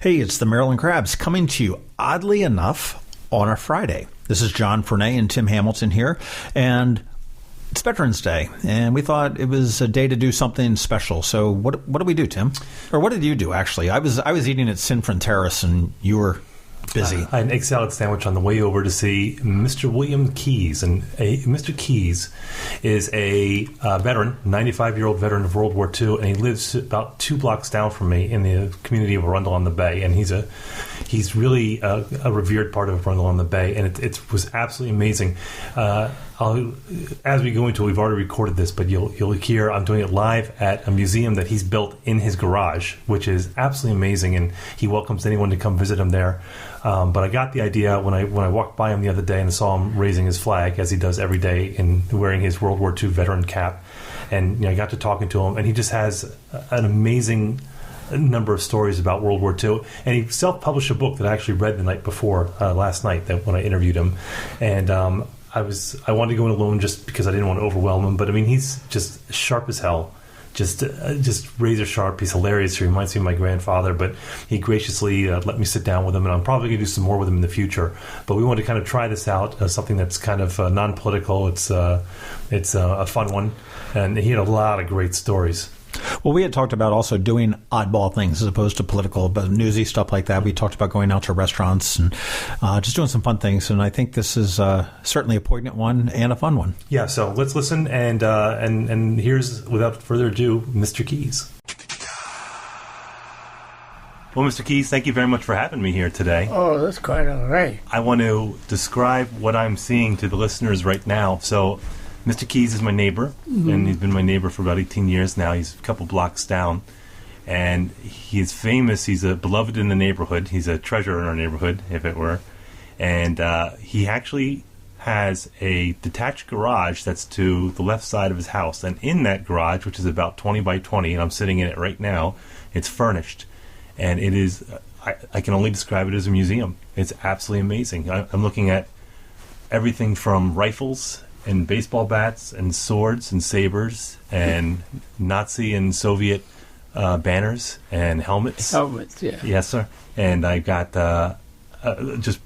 Hey, it's the Maryland Crabs coming to you, oddly enough, on a Friday. This is John Fernay and Tim Hamilton here, and it's Veterans Day, and we thought it was a day to do something special. So what did we do, Tim? Or what did you do, actually? I was eating at Sin Fronteras, and you were busy. I had an egg salad sandwich on the way over to see Mr. William Keyes. And Mr. Keyes is a veteran, 95-year-old veteran of World War II, and he lives about 2 blocks down from me in the community of Arundel on the Bay. And he's really a revered part of Arundel on the Bay, and it was absolutely amazing. As we go into it, we've already recorded this, but you'll hear I'm doing it live at a museum that he's built in his garage, which is absolutely amazing, and he welcomes anyone to come visit him there. But I got the idea when I walked by him the other day and saw him raising his flag, as he does every day, and wearing his World War II veteran cap. And I got to talking to him, and he just has an amazing number of stories about World War II. And he self-published a book that I actually read the night before last night when I interviewed him. And I wanted to go in alone just because I didn't want to overwhelm him. But I mean, he's just sharp as hell. Just razor sharp. He's hilarious. He reminds me of my grandfather, but he graciously let me sit down with him, and I'm probably going to do some more with him in the future. But we want to kind of try this out, something that's kind of non-political. It's a fun one, and he had a lot of great stories. Well, we had talked about also doing oddball things as opposed to political, but newsy stuff like that. We talked about going out to restaurants and just doing some fun things, and I think this is certainly a poignant one and a fun one. Yeah, so let's listen, and here's, without further ado, Mr. Keyes. Well, Mr. Keyes, thank you very much for having me here today. Oh, that's quite all right. I want to describe what I'm seeing to the listeners right now. So Mr. Keyes is my neighbor, and he's been my neighbor for about 18 years now. He's a couple blocks down, and he's famous. He's a beloved in the neighborhood. He's a treasure in our neighborhood, if it were. And he actually has a detached garage that's to the left side of his house. And in that garage, which is about 20 by 20, and I'm sitting in it right now, it's furnished. And it is, I can only describe it as a museum. It's absolutely amazing. I'm looking at everything from rifles and baseball bats and swords and sabers and Nazi and Soviet banners and helmets. Helmets, yeah. Yes, sir. And I got just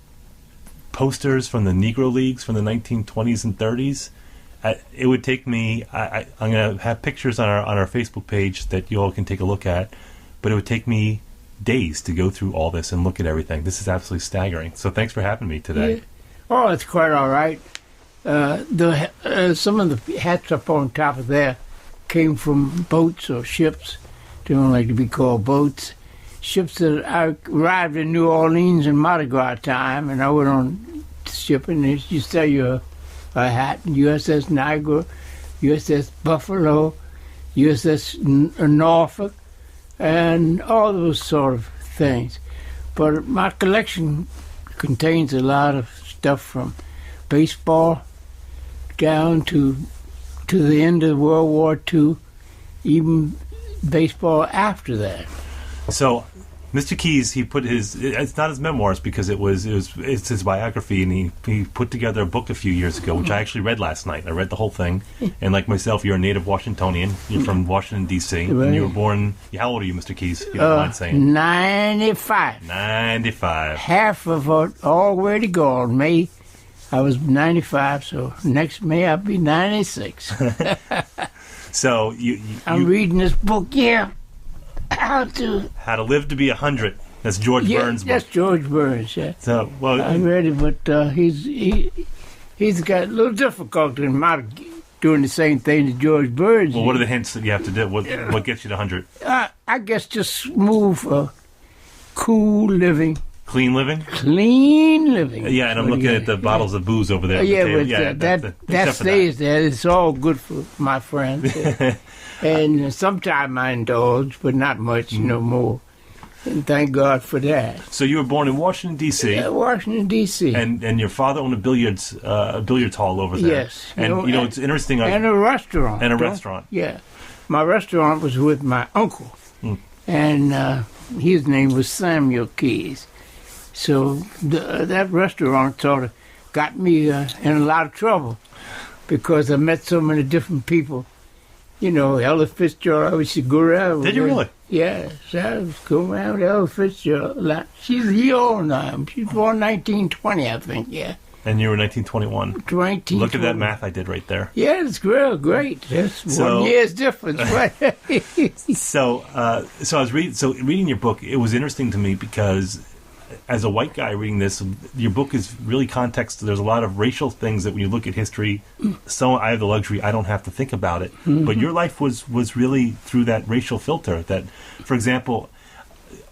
posters from the Negro Leagues from the 1920s and 30s. It would take me, I'm going to have pictures on our Facebook page that you all can take a look at, but it would take me days to go through all this and look at everything. This is absolutely staggering. So thanks for having me today. Yeah. Oh, it's quite all right. Some of the hats up on top of there came from boats or ships. They don't like to be called boats. Ships that I arrived in New Orleans in Mardi Gras time, and I went on the ship, and they used to sell you a hat. USS Niagara, USS Buffalo, USS Norfolk, and all those sort of things. But my collection contains a lot of stuff from baseball down to the end of World War II, even baseball after that. So, Mr. Keyes, he put it's not his memoirs because it's his biography, and he put together a book a few years ago, which I actually read last night. I read the whole thing, and like myself, you're a native Washingtonian. You're from Washington, D.C., right. And you were born, how old are you, Mr. Keyes, if you don't mind saying? 95. 95. Half of it already gone. May, I was 95, so next May I'll be 96. So I'm reading this book here. How to Live to Be 100. That's George Burns' book. That's George Burns, yeah. So, well, I read it, but he's got a little difficulty in doing the same thing that George Burns. Well, what are the hints that you have to do? What gets you to 100? I guess just smooth, cool living. Clean living? Clean living. Yeah, and I'm looking at the bottles of booze over there. That stays there. It's all good for my friends. And sometimes I indulge, but not much, no more. And thank God for that. So you were born in Washington, D.C. Yeah, Washington, D.C. And your father owned a billiards hall over there. Yes. And, it's interesting. And a restaurant. And a restaurant. Yeah. My restaurant was with my uncle. And his name was Samuel Keyes. So that restaurant sort of got me in a lot of trouble because I met so many different people You know, Ella Fitzgerald, I used to go around. Did you really? Yeah, so I was going around with Ella Fitzgerald a lot. She's a year old now. She was born 1920, I think, yeah. And you were 1921. 1920. Look at that math I did right there. Yeah, it's great. That's 1 year's difference, right? So I was reading your book. It was interesting to me because, as a white guy reading this, your book is really context. There's a lot of racial things that when you look at history, I have the luxury, I don't have to think about it. Mm-hmm. But your life was really through that racial filter. That, for example,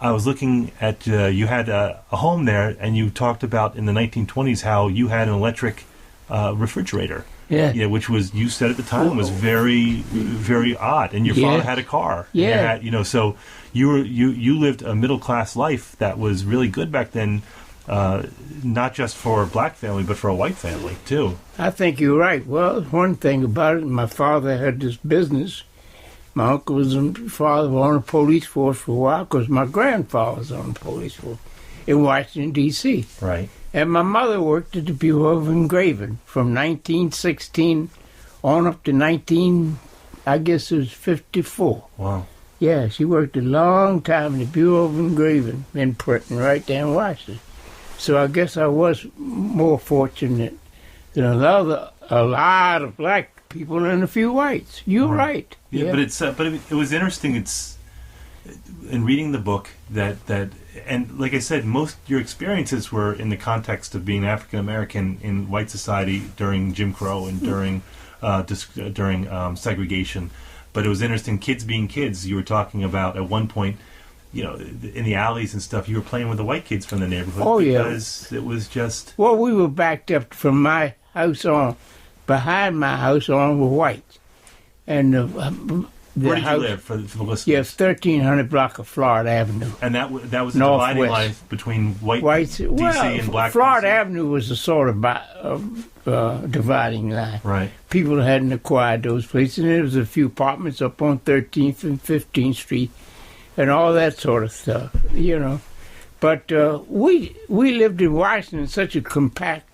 I was looking at, you had a home there, and you talked about in the 1920s how you had an electric refrigerator. Yeah, which was, you said at the time, was very, very odd. And your father had a car. Yeah. So you lived a middle class life that was really good back then, not just for a black family, but for a white family too. I think you're right. Well, one thing about it, my father had this business. My uncle was father was on the police force for a while because my grandfather was on the police force in Washington, D.C. Right. And my mother worked at the Bureau of Engraving from 1916 on up to I guess it was 54. Wow. Yeah, she worked a long time in the Bureau of Engraving in printing right there in Washington. So I guess I was more fortunate than a lot of black people and a few whites. You're right. Yeah, but it was interesting. It's in reading the book that and like I said, most your experiences were in the context of being African American in white society during Jim Crow and during segregation. But it was interesting, kids being kids. You were talking about at one point, you know, in the alleys and stuff, you were playing with the white kids from the neighborhood. Oh, because it was just... Well, we were backed up from my house on, behind my house on were whites. And where did you live, for the listeners? Yes, 1300 block of Florida Avenue. And that was a dividing line between whites, D.C. and black Florida DC? Avenue was a sort of dividing line. Right. People hadn't acquired those places, and there was a few apartments up on 13th and 15th Street and all that sort of stuff, you know. But we lived in Washington, such a compact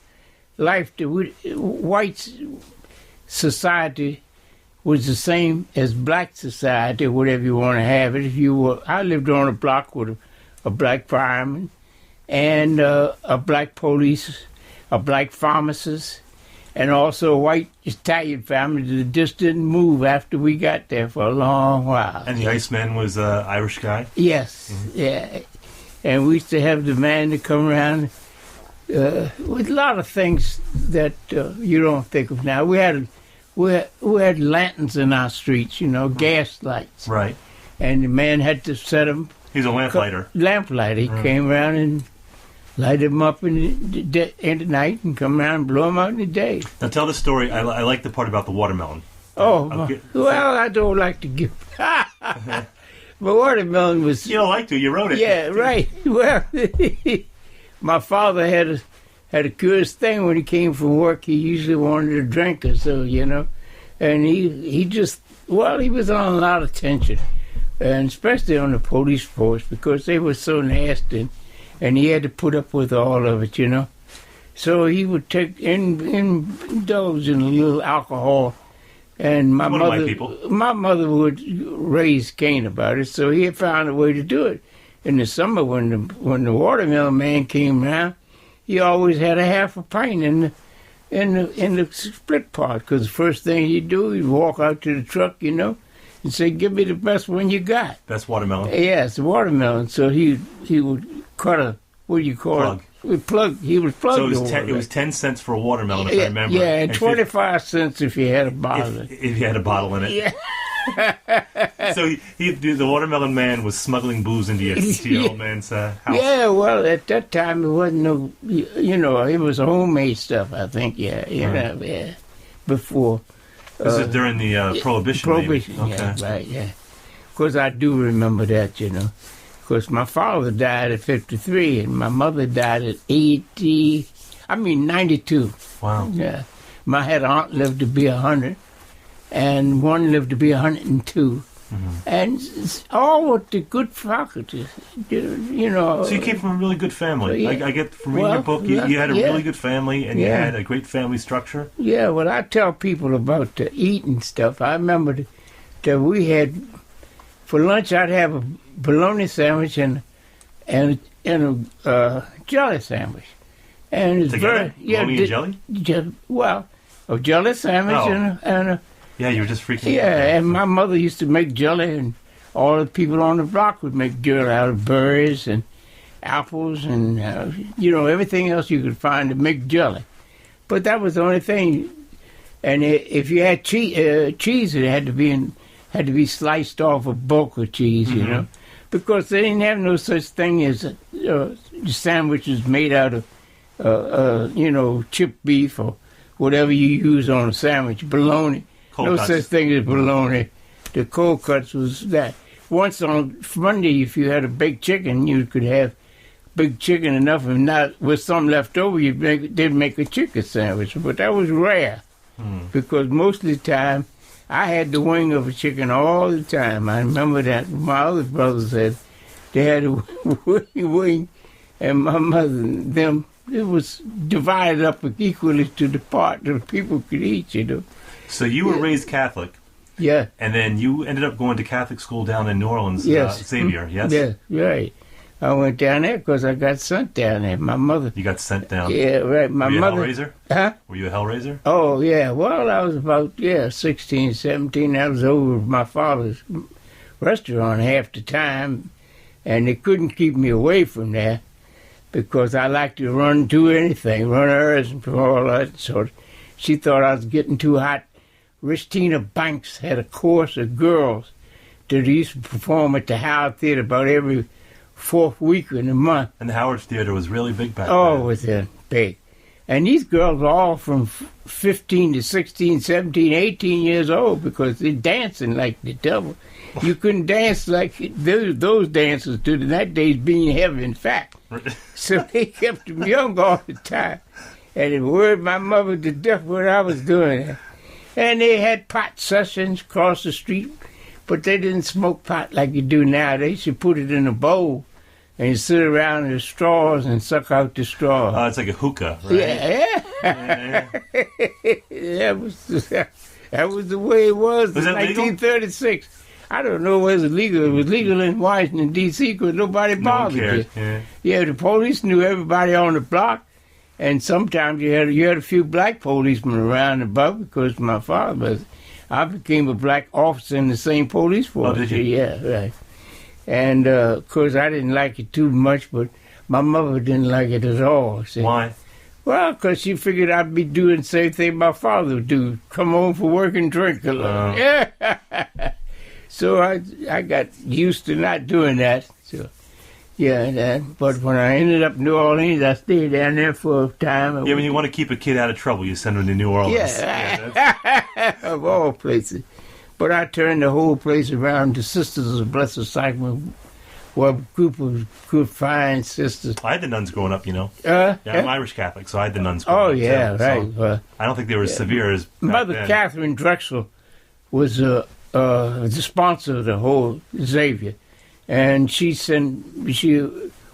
life that white society was the same as black society, whatever you want to have it. I lived on a block with a black fireman and a black police, a black pharmacist, and also a white Italian family that just didn't move after we got there for a long while. And the Iceman was an Irish guy? Yes, yeah. And we used to have the man to come around with a lot of things that you don't think of now. We had lanterns in our streets, you know, gas lights. Right. And the man had to set them. He's a lamplighter. Lamplighter. He came around and lighted them up in the night and come around and blow them out in the day. Now tell the story. I like the part about the watermelon. Oh, well, I don't like to give... But watermelon was... You don't like to. You wrote it. Yeah, right. Well, my father had a curious thing when he came from work. He usually wanted a drink or so, you know. And he was on a lot of tension, and especially on the police force because they were so nasty, and he had to put up with all of it, you know. So he would indulge in a little alcohol, and my mother would raise Cain about it, so he had found a way to do it. In the summer, when the watermelon man came around, he always had a half a pint in the split part, because the first thing he'd do, he'd walk out to the truck, you know, and say, "Give me the best one you got." Best watermelon. Yes, the watermelon. So he would cut a, what do you call it? He would plug. So it was 10 cents for a watermelon, if I remember. Yeah, and 25 cents if you had a bottle. If you had a bottle in it. Yeah. So the watermelon man was smuggling booze into your old man's house. Yeah, well, at that time it wasn't no, you know, it was homemade stuff. I think, yeah, before. This is during the Prohibition. Prohibition, okay. Yeah, right, yeah. Of course, I do remember that, you know. Of course, my father died at 53, and my mother died at 92. Wow. Yeah, I had an aunt lived to be 100. And one lived to be 102, and all with the good faculties, you know. So you came from a really good family. Yeah. I get from reading your book, you had a really good family, and you had a great family structure. Yeah, well, I tell people about the eating stuff. I remember we had, for lunch I'd have a bologna sandwich and a jelly sandwich. And it's Together? Bologna and jelly? Well, a jelly sandwich and a yeah, you were just freaking out. Yeah, and my mother used to make jelly, and all the people on the block would make jelly out of berries and apples and, everything else you could find to make jelly. But that was the only thing. And if you had cheese, it had to be sliced off a bulk of cheese, because they didn't have no such thing as sandwiches made out of, chipped beef or whatever you use on a sandwich, bologna. No such thing as bologna. The cold cuts was that. Once on Monday, if you had a baked chicken, you could have big chicken enough, and not with some left over, they'd make a chicken sandwich. But that was rare, because most of the time, I had the wing of a chicken all the time. I remember that my other brothers had, they had a wing, and my mother and them, it was divided up equally to the part that people could eat, So you were raised Catholic. Yeah. And then you ended up going to Catholic school down in New Orleans, yes. Xavier, yes? Yeah, right. I went down there because I got sent down there. My mother. You got sent down? Yeah, right. My mother. Were you a Hellraiser? Huh? Were you a Hellraiser? Oh, yeah. Well, I was about, 16, 17. I was over at my father's restaurant half the time, and they couldn't keep me away from there because I liked to do anything, run errands and all that sort. She thought I was getting too hot. Christina Banks had a course of girls that used to perform at the Howard Theater about every fourth week in the month. And the Howard Theater was really big back then. Oh, it was big. And these girls were all from 15 to 16, 17, 18 years old because they're dancing like the devil. You couldn't dance like those dancers did in that days being heavy and fat. So they kept them young all the time. And it worried my mother to death what I was doing. And they had pot sessions across the street, but they didn't smoke pot like you do now. They used to put it in a bowl and you sit around the straws and suck out the straw. Oh, it's like a hookah, right? Yeah. That was the way it was in 1936. Legal? I don't know whether it was legal. It was legal in Washington, D.C. because nobody bothered you. Yeah, the police knew everybody on the block. And sometimes you had a few black policemen around above because my father I became a black officer in the same police force. Oh, did you? Yeah, right. And of course I didn't like it too much, but my mother didn't like it at all. See? Why? Well, because she figured I'd be doing the same thing my father would do: come home for work and drink a little. Yeah. So I got used to not doing that. So. Yeah, but when I ended up in New Orleans, I stayed down there for a time. Yeah, when you want to keep a kid out of trouble, you send him to New Orleans. Yeah, of all places. But I turned the whole place around to Sisters of the Blessed Sacrament, a group of good, fine sisters. I had the nuns growing up, Yeah, I'm Irish Catholic, so I had the nuns growing up. Oh, yeah, right. So I don't think they were as severe as back Mother then. Catherine Drexel was the sponsor of the whole Xavier. And she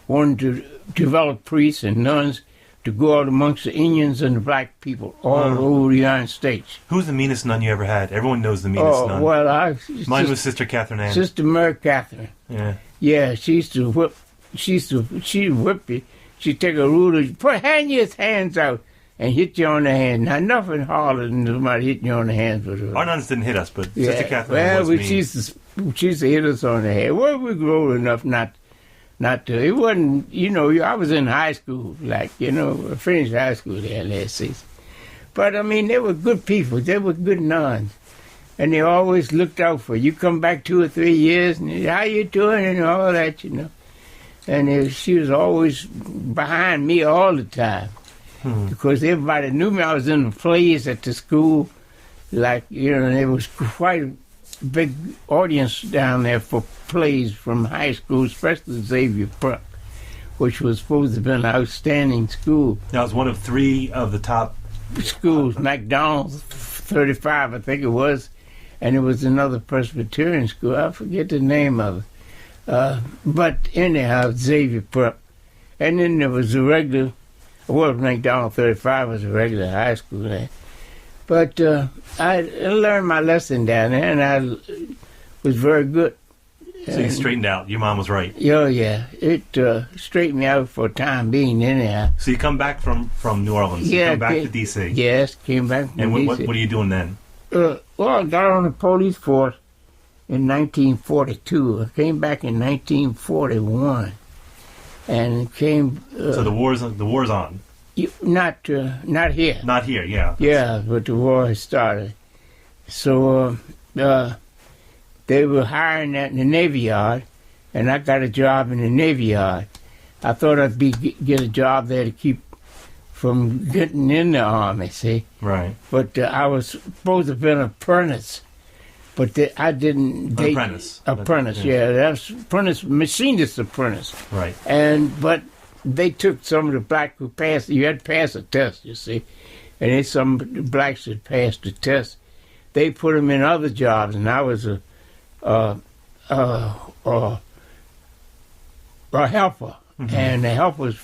wanted to develop priests and nuns to go out amongst the Indians and the black people all over the United States. Who's the meanest nun you ever had? Everyone knows the meanest nun. Well, mine was Sister Catherine Ann. Sister Mary Catherine. Yeah. Yeah, she used to whip. She'd whip you. She'd take a ruler, hang your hands out, and hit you on the hand. Now, nothing harder than somebody hitting you on the hands with her. Our nuns didn't hit us, but Sister Catherine was mean. She used to hit us on the head. Well, we were old enough not to. It wasn't, I was in high school, I finished high school there last season. But, they were good people. They were good nuns. And they always looked out for you. You come back 2 or 3 years, and how you doing, and all that, And she was always behind me all the time. Because everybody knew me. I was in the plays at the school. And there was quite a big audience down there for plays from high school, especially Xavier Prep, which was supposed to have been an outstanding school. That was one of 3 of the top schools. McDonald's, 35, I think it was. And there was another Presbyterian school. I forget the name of it. But anyhow, Xavier Prep. And then there was a regular, McDonald 35 was a regular high school there. But I learned my lesson down there, and was very good. So you straightened out. Your mom was right. Yeah, yeah. It straightened me out for a time being, anyhow. So you come back from New Orleans. Yeah, you come back to D.C. Yes, came back from And D.C. what are you doing then? Well, I got on the police force in 1942. I came back in 1941, and came. So the war's on. Not here. Not here, yeah. Yeah, but the war had started. So they were hiring in the Navy Yard, and I got a job in the Navy Yard. I thought I'd get a job there to keep from getting in the Army, see? Right. But I was supposed to have been an apprentice, but I didn't. Apprentice. Apprentice, yeah. That's apprentice, machinist apprentice. Right. But they took some of the black who passed. You had to pass a test, you see, and then some of the blacks that passed the test, they put them in other jobs, and I was a helper, and the helpers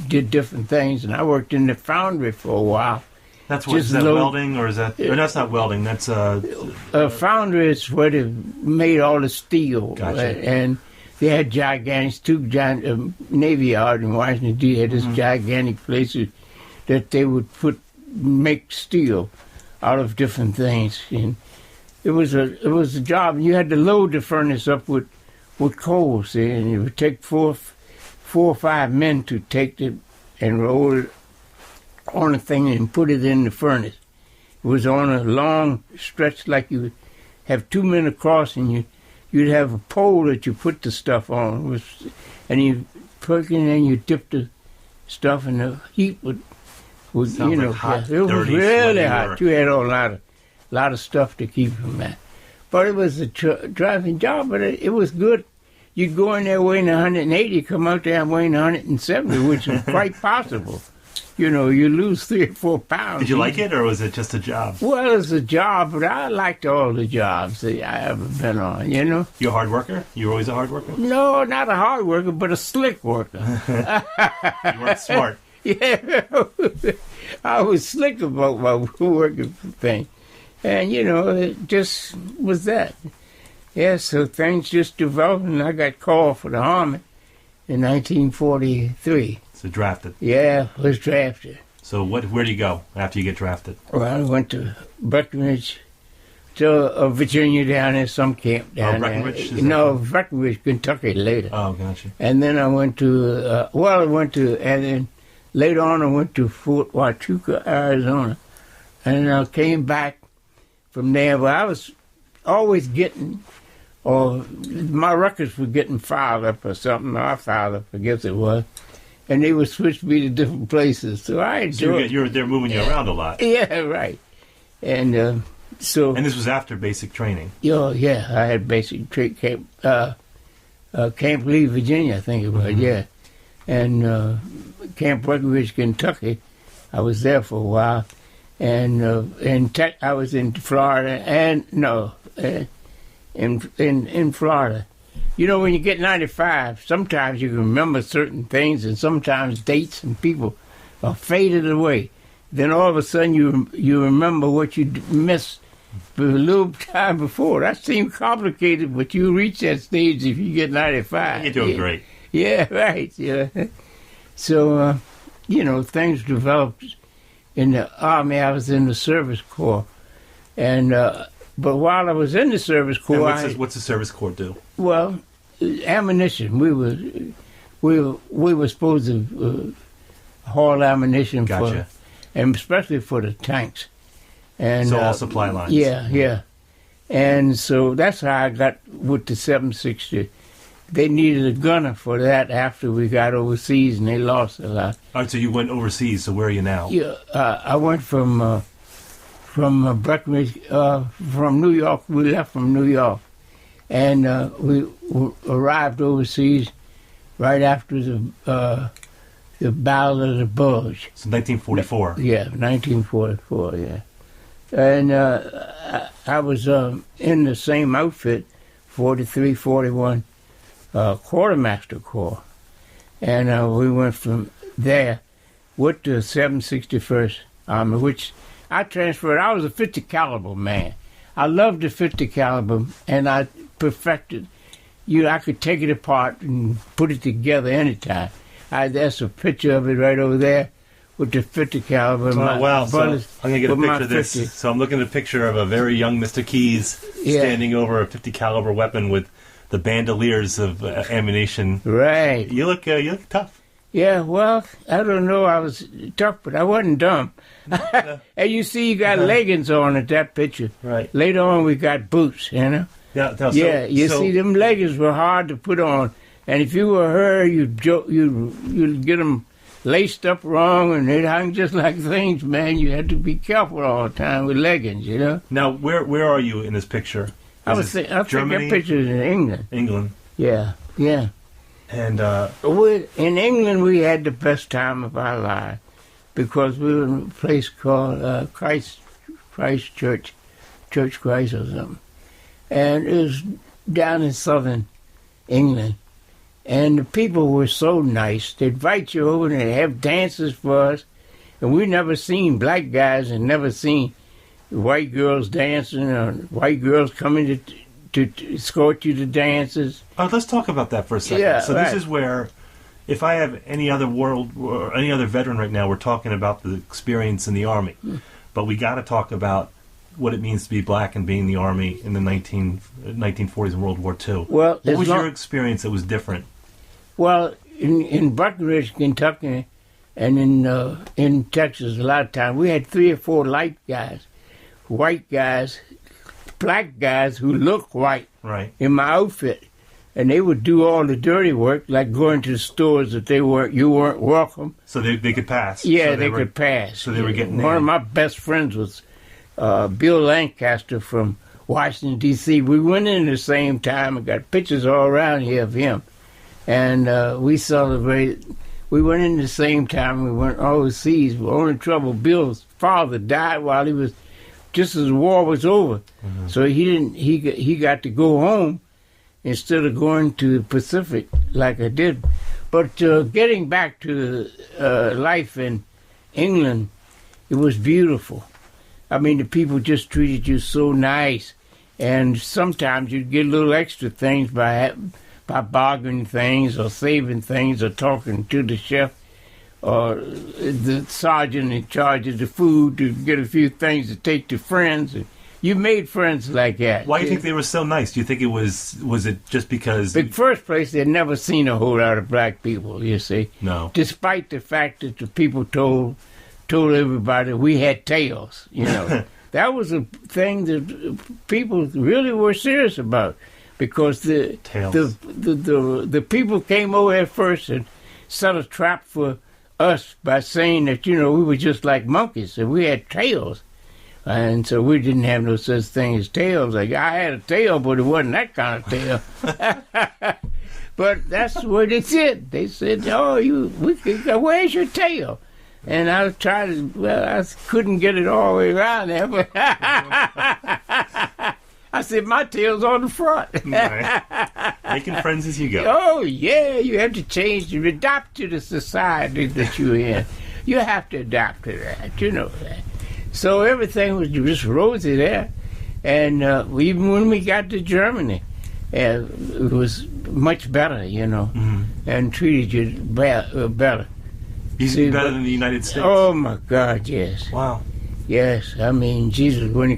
did different things, and I worked in the foundry for a while. That's what is that welding, or is that? Or that's not welding. That's foundry is where they made all the steel, Gotcha. And they had two giant Navy Yard in Washington D.C. had this gigantic places that they would make steel out of different things, and it was a job. And you had to load the furnace up with coal, see, and it would take four or five men to take it and roll it on a thing and put it in the furnace. It was on a long stretch, like you would have two men across, and you'd have a pole that you put the stuff on, and you put it in and you dip the stuff, and the heat would sounds like hot, it was dirty, really hot. work. You had a lot of stuff to keep from that. But it was a driving job, but it was good. You'd go in there weighing 180, come out there weighing 170, which is quite possible. You know, you lose 3 or 4 pounds. Did you like it, or was it just a job? Well, it's a job, but I liked all the jobs that I ever been on, you know. You a hard worker? You were always a hard worker? No, not a hard worker, but a slick worker. You weren't smart. Yeah, I was slick about my working thing. And, you know, it just was that. Yeah, so things just developed, and I got called for the Army in 1943. So drafted. Yeah, was drafted. So where do you go after you get drafted? Well, I went to Breckenridge, to Virginia down there, some camp down Breckenridge? there. No, Breckenridge, Kentucky later. Oh, gotcha. And then I went to, and then later on I went to Fort Huachuca, Arizona. And I came back from there, but I was always getting, or my records were getting filed up or something. I filed up, I guess it was. And they would switch me to different places. So I enjoyed it. They're moving you around a lot. Yeah, right. And so... And this was after basic training. Yeah, I had basic training, Camp Lee, Virginia, I think it was, yeah. And Camp Breckenridge, Kentucky, I was there for a while. And I was in Florida, in Florida. You know, when you get 95, sometimes you can remember certain things, and sometimes dates and people are faded away. Then all of a sudden you remember what you missed a little time before. That seems complicated, but you reach that stage if you get 95. You're doing great. Yeah, right. Yeah. So, you know, things developed in the Army. I was in the Service Corps, and but while I was in the Service Corps, what's the Service Corps do? Well, ammunition. We were supposed to haul ammunition Gotcha. and especially for the tanks. And so all supply lines. Yeah. And so that's how I got with the 760. They needed a gunner for that after we got overseas, and they lost a lot. All right, so you went overseas. So where are you now? Yeah, I went from Breckenridge, from New York. We left from New York, and we arrived overseas right after the Battle of the Bulge. So 1944. Yeah, 1944. Yeah, and I was in the same outfit, 43, 41. Quartermaster Corps, and we went from there with the 761st Army, which I transferred. I was a 50 caliber man. I loved the 50 caliber, and I perfected. I could take it apart and put it together anytime. That's a picture of it right over there with the 50 caliber. Wow. So I'm going to get a picture of this. 50. So I'm looking at a picture of a very young Mr. Keys standing over a 50 caliber weapon with the bandoliers of ammunition. Right. You look tough. Yeah, well, I don't know. I was tough, but I wasn't dumb. And you see, you got leggings on at that picture. Right. Later on, we got boots, you know? Yeah, see, them leggings were hard to put on. And if you were her, you'd get them laced up wrong, and they'd hang just like things, man. You had to be careful all the time with leggings, you know? Now, where are you in this picture? I think that picture is in England. England. Yeah. And in England, we had the best time of our lives because we were in a place called Christ Church Christ or something. And it was down in southern England. And the people were so nice. They'd invite you over and they'd have dances for us. And we never seen black guys and never seen white girls dancing or white girls coming to escort you to dances. Oh, let's talk about that for a second. Yeah, so right. This is where, if I have any other any other veteran right now, we're talking about the experience in the Army. But we got to talk about what it means to be black and being in the Army in the 1940s and World War II. Well, what was your experience that was different? Well, in Breckenridge, Kentucky, and in Texas, a lot of times, we had 3 or 4 light guys, white guys, black guys who looked white in my outfit. And they would do all the dirty work, like going to the stores that you weren't welcome. So they could pass. Yeah, they could pass. So they were getting one of my best friends was Bill Lancaster from Washington, D.C. We went in at the same time and got pictures all around here of him. And we celebrated. We went in the same time. We went overseas. The only trouble, Bill's father died while he was, just as the war was over. Mm-hmm. So he got to go home instead of going to the Pacific like I did. But getting back to life in England, it was beautiful. I mean, the people just treated you so nice. And sometimes you'd get little extra things by bargaining things or saving things or talking to the chef or the sergeant in charge of the food to get a few things to take to friends. And you made friends like that. Why do you think they were so nice? Do you think it was it just because... In the first place, they'd never seen a whole lot of black people, you see. No. Despite the fact that the people told everybody we had tails, you know. That was a thing that people really were serious about. Because the people came over at first and set a trap for us by saying that, you know, we were just like monkeys and we had tails. And so we didn't have no such thing as tails. Like, I had a tail, but it wasn't that kind of tail. But that's what they said. They said, where's your tail? And I I couldn't get it all the way around there, but I said, my tail's on the front. Right. Making friends as you go. Oh, yeah, you have to change, you adapt to the society that you're in. You have to adapt to that, you know that. So everything was just rosy there. And even when we got to Germany, it was much better, you know, and treated you better. Better than the United States? Oh, my God, yes. Wow. Yes, I mean, Jesus, when you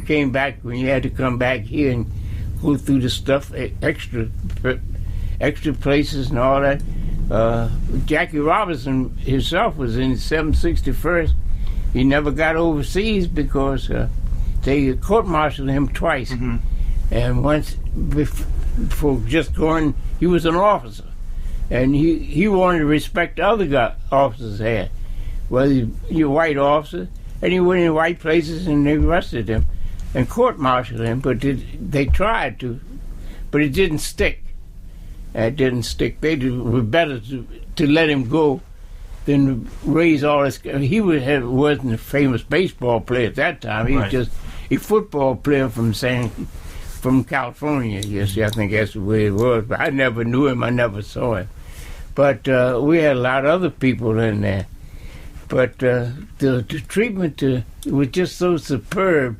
had to come back here and go through the stuff, extra places and all that. Jackie Robinson himself was in 761st. He never got overseas because they court-martialed him twice. Mm-hmm. And once, before just going, he was an officer. And he wanted to respect the other officers had. Well, you're a white officer, and he went in white places and they arrested him and court-martialed him, but they tried to, but it didn't stick. It didn't stick. They were better to let him go than raise all this. He wasn't a famous baseball player at that time. He was just a football player from California. You see, I think that's the way it was. But I never knew him. I never saw him. But we had a lot of other people in there. But the treatment was just so superb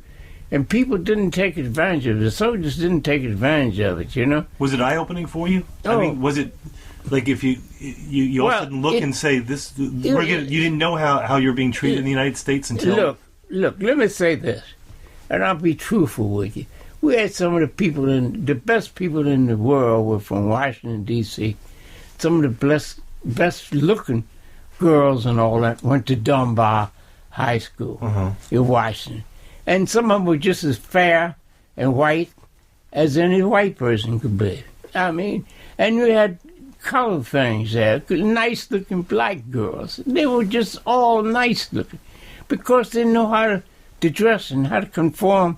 And people didn't take advantage of it. The soldiers didn't take advantage of it, you know. Was it eye-opening for you? Oh. I mean, was it like if you all of a sudden look and say, "This"? You didn't know how you're being treated in the United States until. Look. Let me say this, and I'll be truthful with you. We had some of the best people in the world were from Washington D.C. Some of the best-looking girls and all that went to Dunbar High School in Washington. And some of them were just as fair and white as any white person could be. I mean, and we had colored things there, nice-looking black girls. They were just all nice-looking because they know how to dress and how to conform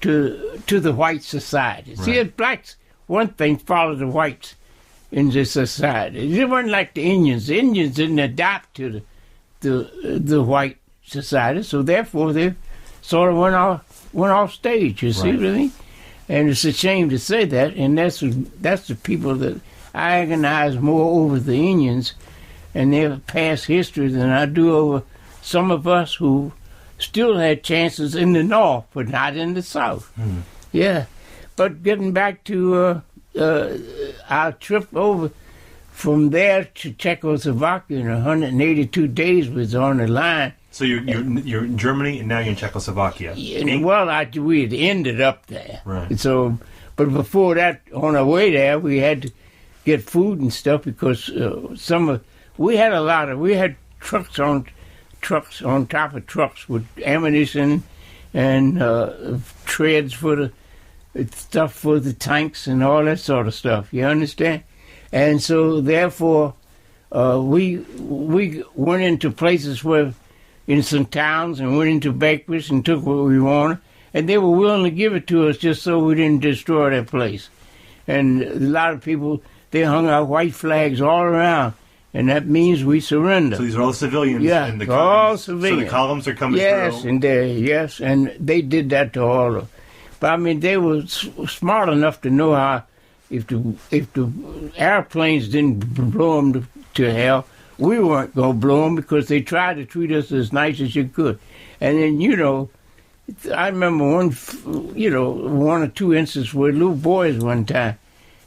to the white society. Right. See, the blacks, one thing, followed the whites in the society. They weren't like the Indians. The Indians didn't adapt to the white society, so therefore they sort of went off stage. You see what I mean? And it's a shame to say that. And that's the people that I agonize more over the Indians and their past history than I do over some of us who still had chances in the North, but not in the South. Yeah. But getting back to our trip over from there to Czechoslovakia in 182 days was on the line. So you're in Germany and now you're in Czechoslovakia. Well, we had ended up there. Right. So, but before that, on our way there, we had to get food and stuff because we had trucks on top of trucks with ammunition and treads for the stuff for the tanks and all that sort of stuff. You understand? And so therefore, we went into places where. In some towns and went into bakeries and took what we wanted, and they were willing to give it to us just so we didn't destroy that place. And a lot of people, they hung out white flags all around, and that means we surrender. So these are all civilians. Yeah, and the all civilians. So the columns are coming through. And they did that to all of them. But I mean, they were smart enough to know how if the airplanes didn't blow them to hell. We weren't going to blow them because they tried to treat us as nice as you could. And then, I remember one or two instances where little boys one time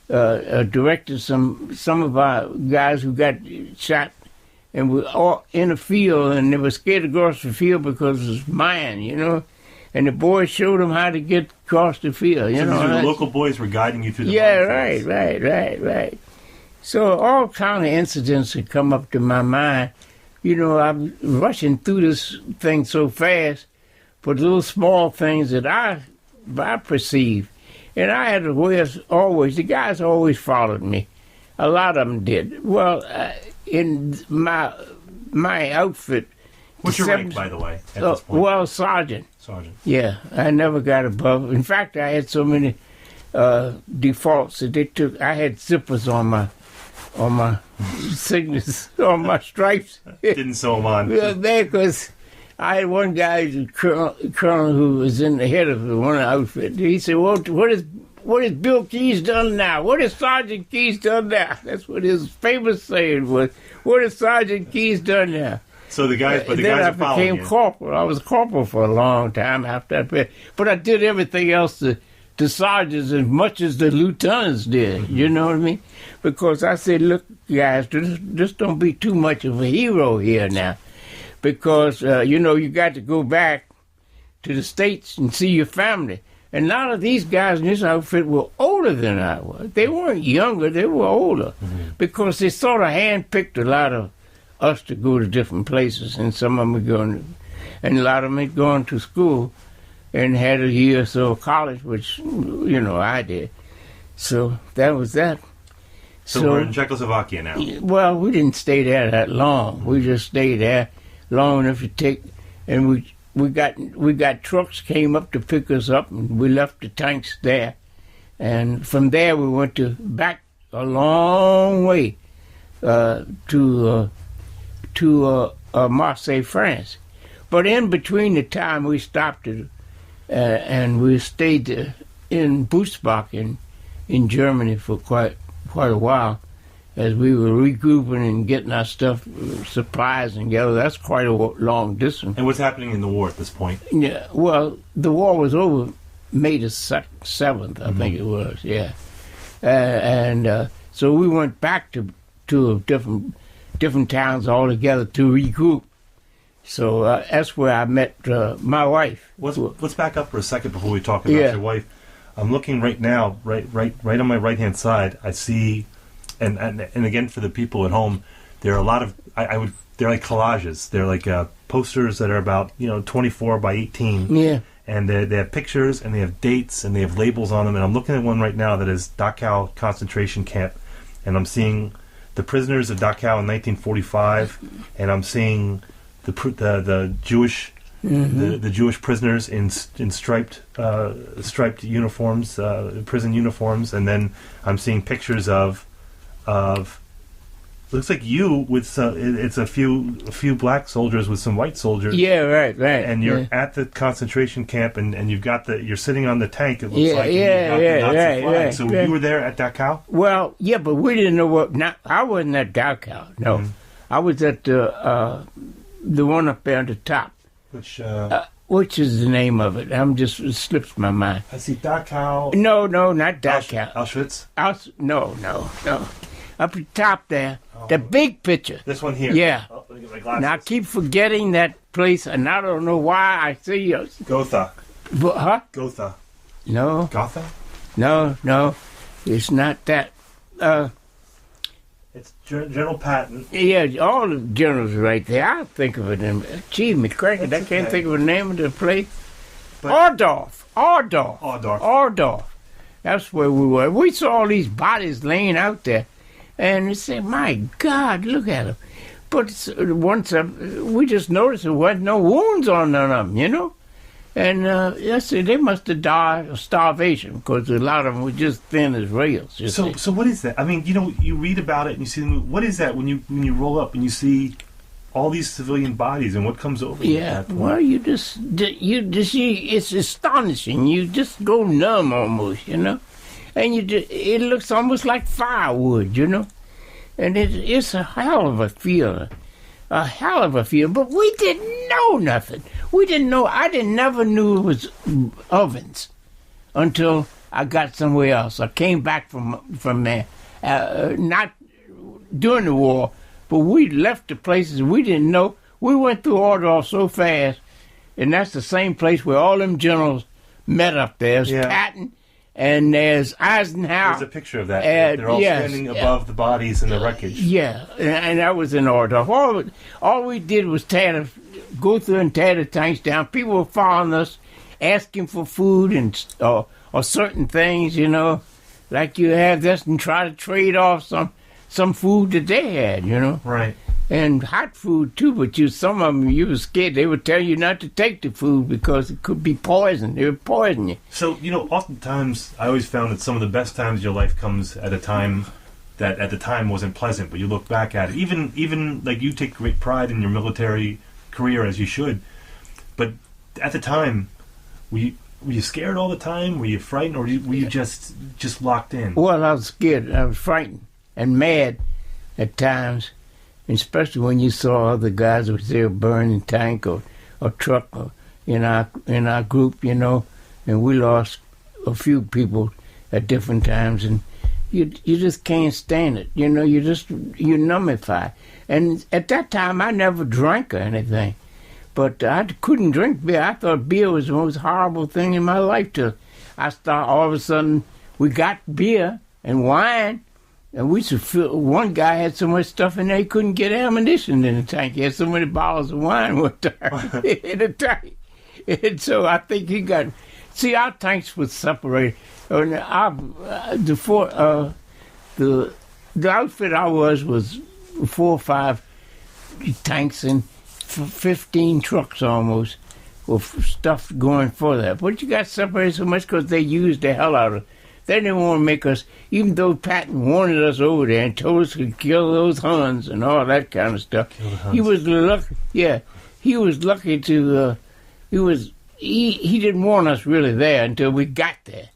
directed some of our guys who got shot and were all in a field and they were scared to cross the field because it was mine, And the boys showed them how to get across the field. So the local boys were guiding you through the right. So all kind of incidents had come up to my mind. I'm rushing through this thing so fast, but little small things that I perceived. And I had a way of the guys always followed me. A lot of them did. Well, in my outfit. What's your rank, by the way, at this point? Well, sergeant. Sergeant. Yeah, I never got above. In fact, I had so many defaults that I had zippers on my signals, on my stripes. Didn't sew them on. Because I had one guy, colonel who was in the head of one outfit. He said, "Well, what has Bill Keyes done now? What has Sergeant Keyes done now?" That's what his famous saying was. What has Sergeant Keyes done now? So the guys, but the guys are following you. Then I became corporal. I was corporal for a long time after that. But I did everything else to sergeants as much as the lieutenants did. You know what I mean? Because I said, look, guys, just don't be too much of a hero here now. Because, you got to go back to the States and see your family. And a lot of these guys in this outfit were older than I was. They weren't younger, they were older. Because they sort of handpicked a lot of us to go to different places. And some of them were going, and a lot of them had gone to school and had a year or so of college, which, I did. So that was that. So we're in Czechoslovakia now. Well, we didn't stay there that long. We just stayed there long enough to take, and we got trucks came up to pick us up, and we left the tanks there. And from there we went back a long way to Marseille, France. But in between the time we stopped and we stayed in Bussbach in Germany for quite a while, as we were regrouping and getting our stuff, supplies together. That's quite a long distance. And what's happening in the war at this point? Yeah, well, the war was over May the 7th, I think it was, yeah. So we went back to different towns altogether to regroup. So that's where I met my wife. Let's back up for a second before we talk about your wife. I'm looking right now, right on my right-hand side. I see, and again for the people at home, there are a lot of they're like collages. They're like posters that are about 24 by 18. Yeah. And they have pictures and they have dates and they have labels on them. And I'm looking at one right now that is Dachau concentration camp, and I'm seeing the prisoners of Dachau in 1945, and I'm seeing the Jewish. The Jewish prisoners in striped uniforms, prison uniforms, and then I'm seeing pictures of looks like you with it's a few black soldiers with some white soldiers. Yeah, right. And you're at the concentration camp, and you've got you're sitting on the tank. It looks like right. So you were there at Dachau? Well, yeah, but we didn't know what. I wasn't at Dachau. No, I was at the one up there at the top. Which is the name of it? It slips my mind. I see Dachau. No, not Dachau. Auschwitz? No. Up at the top there, the big picture. This one here. Yeah. Oh, let me get my glasses. Now I keep forgetting that place, and I don't know why I see you. Gotha. Huh? Gotha. No. Gotha? No. It's not that. It's General Patton. Yeah, all the generals are right there. I'll think of it. Gee, McCracken, I can't think of the name of the place. Ordorf. That's where we were. We saw all these bodies laying out there, and we said, "My God, look at them!" But once we just noticed there wasn't no wounds on none of them, And they must have died of starvation because a lot of them were just thin as rails. So what is that? I mean, you read about it and you see the movie. What is that when you roll up and you see all these civilian bodies and what comes over you? Yeah, well, you just it's astonishing. You just go numb almost, And it looks almost like firewood, And it's a hell of a feeling. But we didn't know nothing. We didn't know. I never knew it was ovens until I got somewhere else. I came back from there, not during the war, but we left the places we didn't know. We went through Ordorf so fast, and that's the same place where all them generals met up there. There's Patton, and there's Eisenhower. There's a picture of that. They're all standing above the bodies in the wreckage. Yeah, and that was in Ordorf. All we did was go through and tear the tanks down. People were following us, asking for food or certain things, like you have this, and try to trade off some food that they had, Right. And hot food too, but some of them you were scared. They would tell you not to take the food because it could be poison. They would poison you. So oftentimes I always found that some of the best times of your life comes at a time that at the time wasn't pleasant, but you look back at it. Even like you take great pride in your military career, as you should, but at the time, were you scared all the time? Were you frightened, or were you just locked in? Well, I was scared. I was frightened and mad at times. Especially when you saw other guys who was there burning tank or truck in our group, and we lost a few people at different times, and you just can't stand it, you numbify. And at that time, I never drank or anything, but I couldn't drink beer. I thought beer was the most horrible thing in my life till I started. All of a sudden, we got beer and wine. And one guy had so much stuff in there he couldn't get ammunition in the tank. He had so many bottles of wine one time in the tank. And so I think he got... See, our tanks were separated. The outfit I was 4 or 5 tanks and 15 trucks almost with stuff going for that. But you got separated so much because they used the hell out of it. They didn't want to make us, even though Patton wanted us over there and told us to kill those Huns and all that kind of stuff. He was lucky. Yeah, he was lucky to. He didn't want us really there until we got there,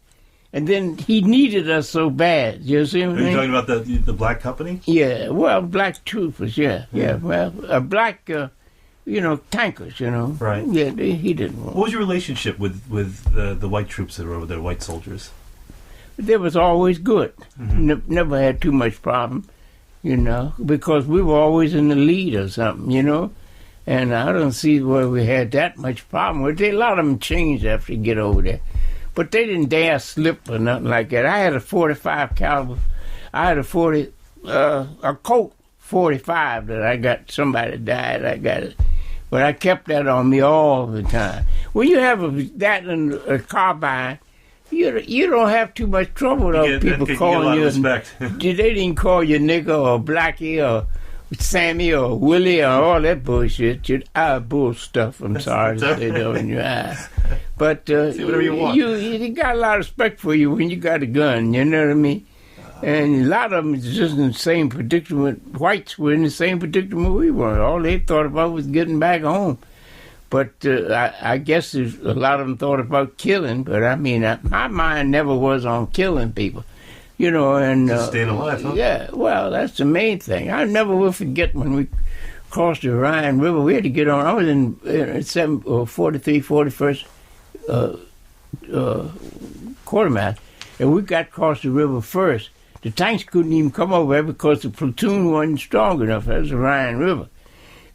And then he needed us so bad. You see what I mean? Are you talking about the black company? Yeah, well, black troopers, yeah. Well, black, tankers, Right. Yeah, he didn't want. What was your relationship with the white troops that were over there, white soldiers? There was always good. Never had too much problem, because we were always in the lead or something, And I don't see where we had that much problem with it. A lot of them changed after you get over there. But they didn't dare slip or nothing like that. I had a 45 caliber. I had a Colt 45 that I got. Somebody died. I got it, but I kept that on me all the time. When you have that in a carbine, you don't have too much trouble with people calling you. They didn't call you nigger or blackie or Sammy or Willie or all that bullshit. Bull stuff. I'm sorry to say that in your eye. But see whatever you want. You got a lot of respect for you when you got a gun, you know what I mean? And a lot of them is just in the same predicament. Whites were in the same predicament we were. All they thought about was getting back home. But I guess a lot of them thought about killing. But I mean, my mind never was on killing people, and just staying alive, huh? Yeah, well, that's the main thing. I never will forget when we crossed the Rhine River. We had to get on. I was in 43, 41st. Quartermaster, and we got across the river first. The tanks couldn't even come over there because the platoon wasn't strong enough. That was the Rhine River.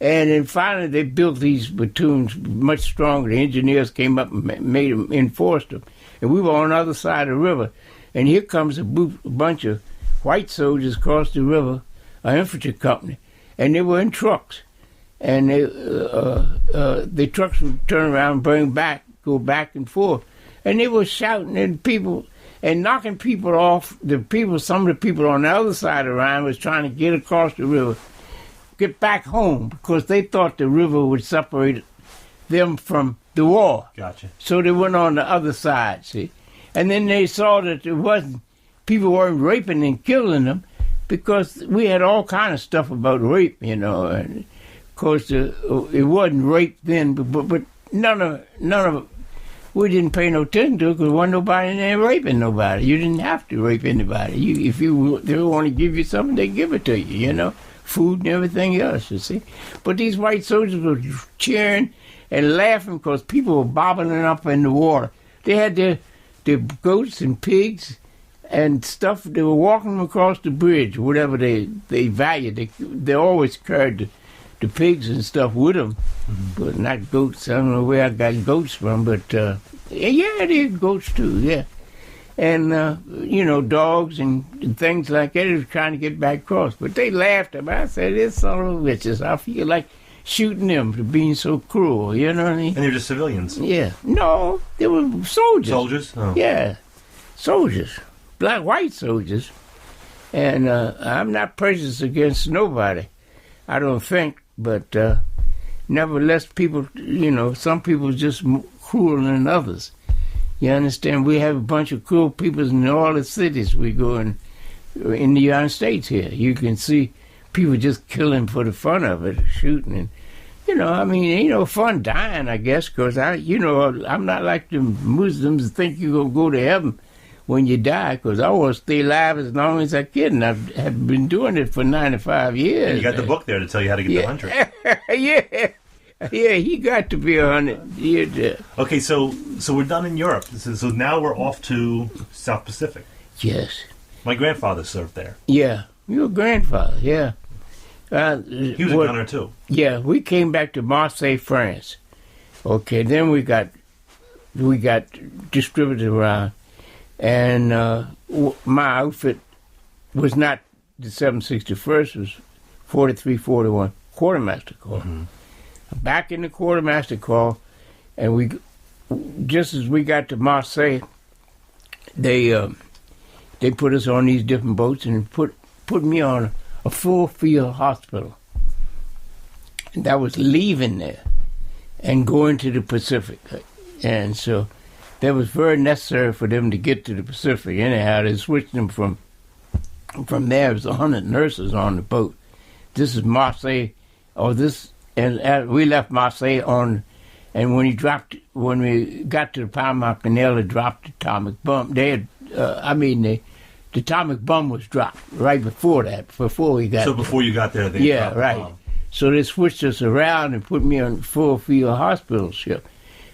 And then finally they built these platoons much stronger. The engineers came up and made them, enforced them. And we were on the other side of the river. And here comes a bunch of white soldiers across the river, an infantry company. And they were in trucks. And the trucks would turn around and go back and forth. And they were shouting at people and knocking people off. Some of the people on the other side of the Rhine was trying to get across the river, get back home, because they thought the river would separate them from the war. Gotcha. So they went on the other side, see. And then they saw that people weren't raping and killing them, because we had all kind of stuff about rape, And of course, it wasn't rape then, but none of it. We didn't pay no attention to it because there wasn't nobody in there raping nobody. You didn't have to rape anybody. If they want to give you something, they give it to you, food and everything else, you see. But these white soldiers were cheering and laughing because people were bobbing up in the water. They had their goats and pigs and stuff. They were walking across the bridge, whatever they valued. They always carried the pigs and stuff with them, but not goats. I don't know where I got goats from, but yeah, they had goats too, yeah. And, dogs and things like that. They were trying to get back across, but they laughed at me. I said, "This son of a bitches, I feel like shooting them for being so cruel," you know what I mean? And they're just civilians? Yeah. No, they were soldiers. Soldiers? Oh. Yeah, soldiers. White soldiers. And I'm not prejudiced against nobody, I don't think. But nevertheless, people, some people are just cruel than others. You understand? We have a bunch of cruel people in all the cities we go in the United States here. You can see people just killing for the fun of it, shooting. And, ain't no fun dying, I guess, because I'm not like the Muslims that think you're going to go to heaven when you die, because I want to stay alive as long as I can, and I have been doing it for 95 years. And you got the book there to tell you how to get to 100. Yeah, he got to be 100. Yeah. Okay, so we're done in Europe. So now we're off to South Pacific. Yes. My grandfather served there. Yeah, your grandfather, yeah. He was a gunner, too. Yeah, we came back to Marseille, France. Okay, then we got distributed around. And my outfit was not the 761st, it was 4341 Quartermaster Corps. Back in the Quartermaster Corps, and just as we got to Marseille, they put us on these different boats and put me on a full field hospital. And that was leaving there and going to the Pacific. And so that was very necessary for them to get to the Pacific. Anyhow, they switched them from there. It was 100 nurses on the boat. This is Marseille, and we left Marseille and when we got to the Panama Canal, they dropped the atomic bomb. They had the atomic bomb was dropped right before that, before we got So there. before you got there, they Yeah, dropped the right. bomb. So they switched us around and put me on full field hospital ship,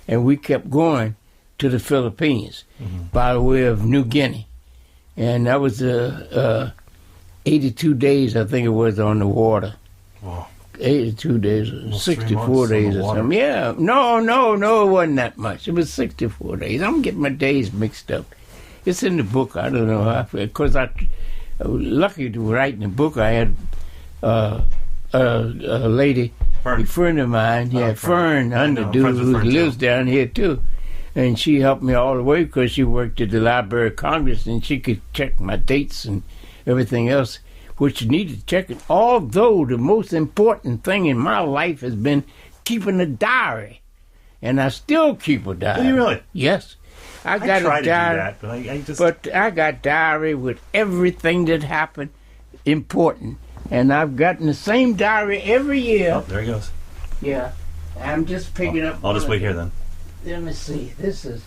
and we kept going to the Philippines by way of New Guinea, and that was 82 days, I think it was, on the water. Wow. 82 days, Almost 3 64 months days on the or water. something. Yeah, no, it wasn't that much. It was 64 days. I'm getting my days mixed up. It's in the book. I don't know how, because I was lucky to write in the book. I had a lady, Fern. a friend of mine, Fern I know. Underdew, Friends with who Fern, lives too. down here too. And she helped me all the way because she worked at the Library of Congress and she could check my dates and everything else, which you need to check it. Although the most important thing in my life has been keeping a diary. And I still keep a diary. Do you really? Yes. I I got try a to diary. do that, but I just... But I got diary with everything that happened important. And I've gotten the same diary every year. Oh, there he goes. Yeah. I'm just picking up. I'll just wait here then. Let me see. This is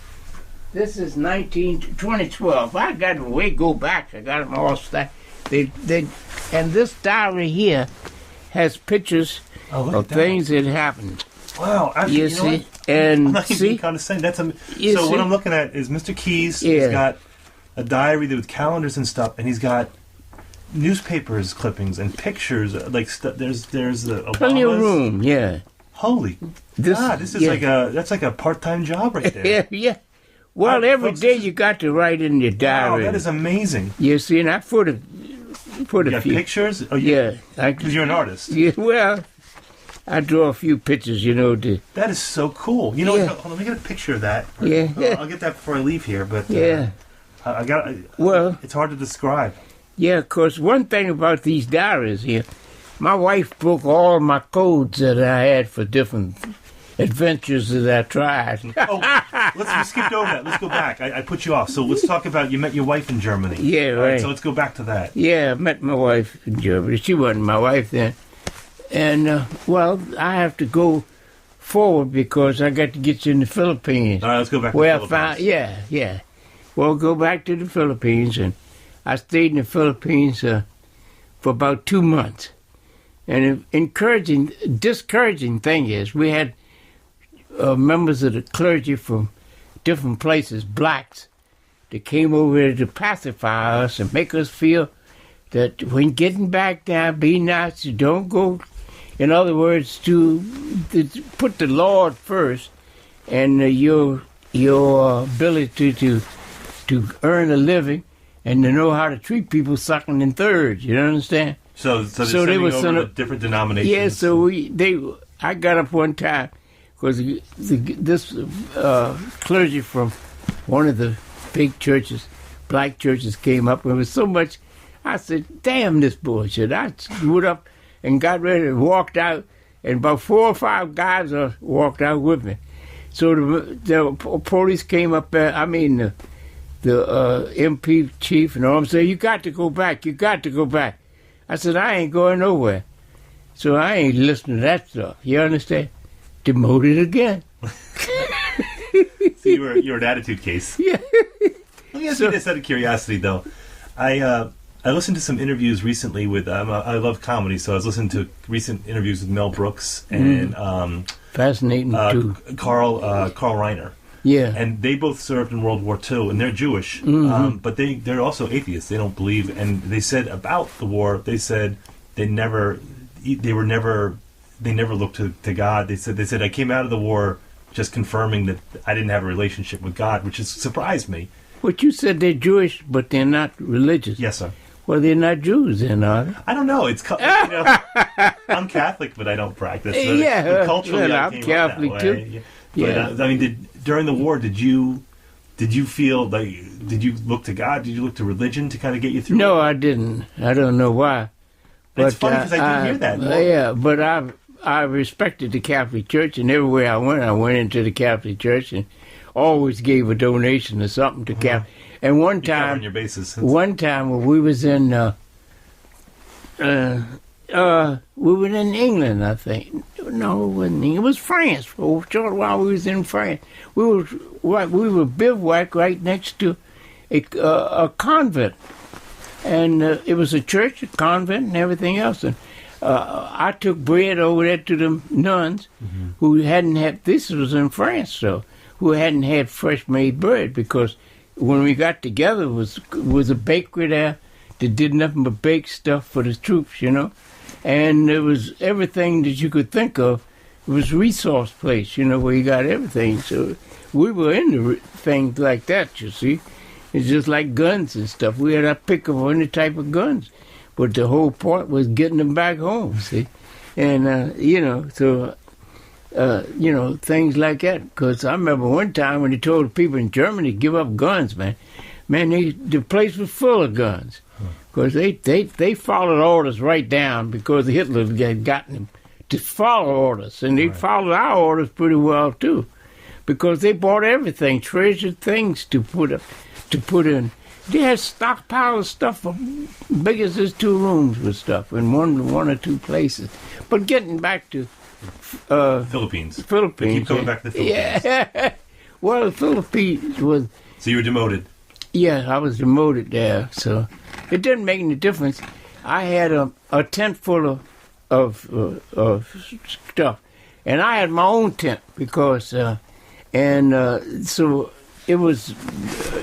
2012. I got to go back. I got them all stacked. They and this diary here has pictures Oh, look of at that. things that happened. Wow. Actually, You know see? what? And I'm not even see? being condescending. That's You so see? what I'm looking at is Mr. Keys. Yeah. He's got a diary with calendars and stuff, and he's got newspapers clippings and pictures. Like there's the Plenty of Obamas. room, yeah. Holy God! This is yeah. that's like a part-time job right there. Yeah, yeah. Well, every folks, day this is- you got to write in your Wow, diary. that is amazing. You see, and I put a You got few. pictures? Oh, Yeah, because you're an artist. yeah. Well, I draw a few pictures, to That is so cool. You know, Yeah. hold on, let me get a picture of that. Yeah. I'll get that before I leave here. But yeah. I got. Well, It's hard to describe. yeah. Of course, one thing about these diaries here, my wife broke all my codes that I had for different adventures that I tried. Oh, we skipped over that. Let's go back. I put you off. So let's talk about you met your wife in Germany. Yeah, All right. right. So let's go back to that. Yeah, I met my wife in Germany. She wasn't my wife then. And, well, I have to go forward because I got to get you in the Philippines. All right, let's go back to Where the I found, Philippines. yeah. Well, go back to the Philippines, and I stayed in the Philippines for about 2 months. And the discouraging thing is we had members of the clergy from different places, blacks, that came over here to pacify us and make us feel that when getting back down, be nice, you don't go. In other words, to put the Lord first, and your ability to earn a living, and to know how to treat people second and third. You understand? So they're So they sending were over sent to up- different denominations. Yeah. So I got up one time because this clergy from one of the big churches, black churches, came up, and it was so much. I said, "Damn this bullshit!" I went up and got ready and walked out, and about 4 or 5 guys walked out with me. So the police came up there. I mean, the MP chief and all them said, "You got to go back. You got to go back." I said, "I ain't going nowhere." So I ain't listening to that stuff. You understand? Demoted again. So you're an attitude case. Yeah. Let me ask you this out of curiosity, though. I listened to some interviews recently with. I love comedy, so I was listening to recent interviews with Mel Brooks and Fascinating too. Carl Reiner. Yeah. And they both served in World War II, and they're Jewish, but they're also atheists. They don't believe, and they said about the war, they said they never looked to God. They said I came out of the war just confirming that I didn't have a relationship with God, which has surprised me. But you said they're Jewish, but they're not religious. Yes, sir. Well, they're not Jews then, are they? I don't know. I'm Catholic, but I don't practice. But Yeah, culturally, well, I I'm came up Catholic, that too. way. Yeah. But, I mean, during the war, did you feel like? Did you look to God? Did you look to religion to kind of get you through? No, I didn't. I don't know why. It's funny because I do hear that. Yeah, but I respected the Catholic Church, and everywhere I went into the Catholic Church and always gave a donation or something to Catholic. And one You're covering time, your bases. when we was in, we were in England, I think. No, it wasn't England. It was France. For a short while, we was in France. We were bivouac right next to a convent, and it was a church, a convent, and everything else. And I took bread over there to the nuns who hadn't had. This was in France, so who hadn't had fresh made bread, because when we got together was a bakery there that did nothing but bake stuff for the troops, and it was everything that you could think of. It was a resource place, where you got everything. So we were into things like that, you see. It's just like guns and stuff. We had our pick of any type of guns. But the whole point was getting them back home, see. And, things like that. Because I remember one time when they told the people in Germany to give up guns, man, the place was full of guns. Because they followed orders right down, because Hitler had gotten them to follow orders, and they followed our orders pretty well too, because they bought everything, treasured things to put in. They had stockpile of stuff big as this 2 rooms with stuff in one or two places. But getting back to Philippines. They keep coming back to the Philippines. Yeah. Well, the Philippines was. So you were demoted. Yeah, I was demoted there, so it didn't make any difference. I had a tent full of stuff, and I had my own tent because, so it was.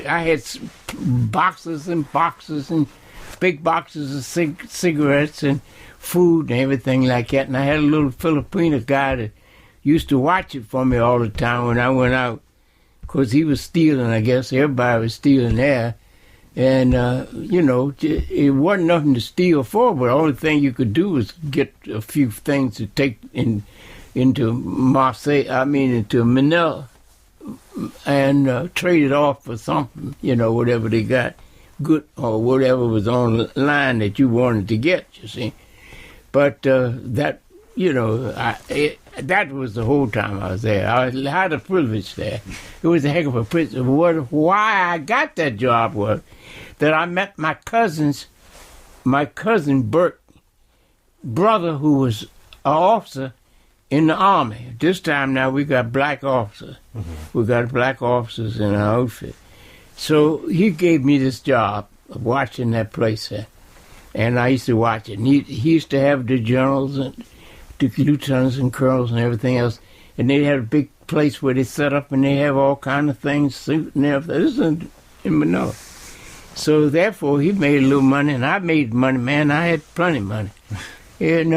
I had boxes and boxes and big boxes of cigarettes and food and everything like that, and I had a little Filipino guy that used to watch it for me all the time when I went out, because he was stealing. I guess everybody was stealing there. And, it wasn't nothing to steal for, but the only thing you could do was get a few things to take into Manila, and trade it off for something, whatever they got good or whatever was on the line that you wanted to get, you see. But that was the whole time I was there. I had a privilege there. It was a heck of a privilege. Why I got that job was that I met my cousin Bert, brother, who was an officer in the Army. This time now we got black officers. We got black officers in our outfit. So he gave me this job of watching that place there. And I used to watch it. And he used to have the generals and the lieutenants and colonels and everything else. And they had a big place where they set up, and they have all kind of things, suit and everything. This is in Manila. So therefore, he made a little money, and I made money, man. I had plenty of money, and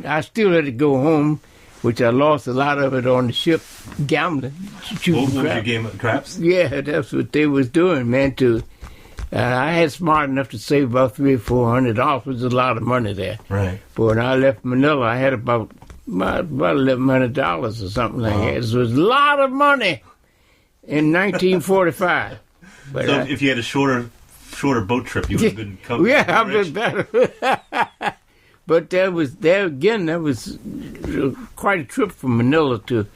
I still had to go home, which I lost a lot of it on the ship, gambling. What was your game of craps? Yeah, that's what they was doing, man, too. I had smart enough to save about $300 or $400, which was a lot of money there. Right. But when I left Manila, I had about $1,100 or something like that. So it was a lot of money in 1945. But so if you had a shorter boat trip, you would have been coming. Yeah, I've been better. But that was quite a trip from Manila to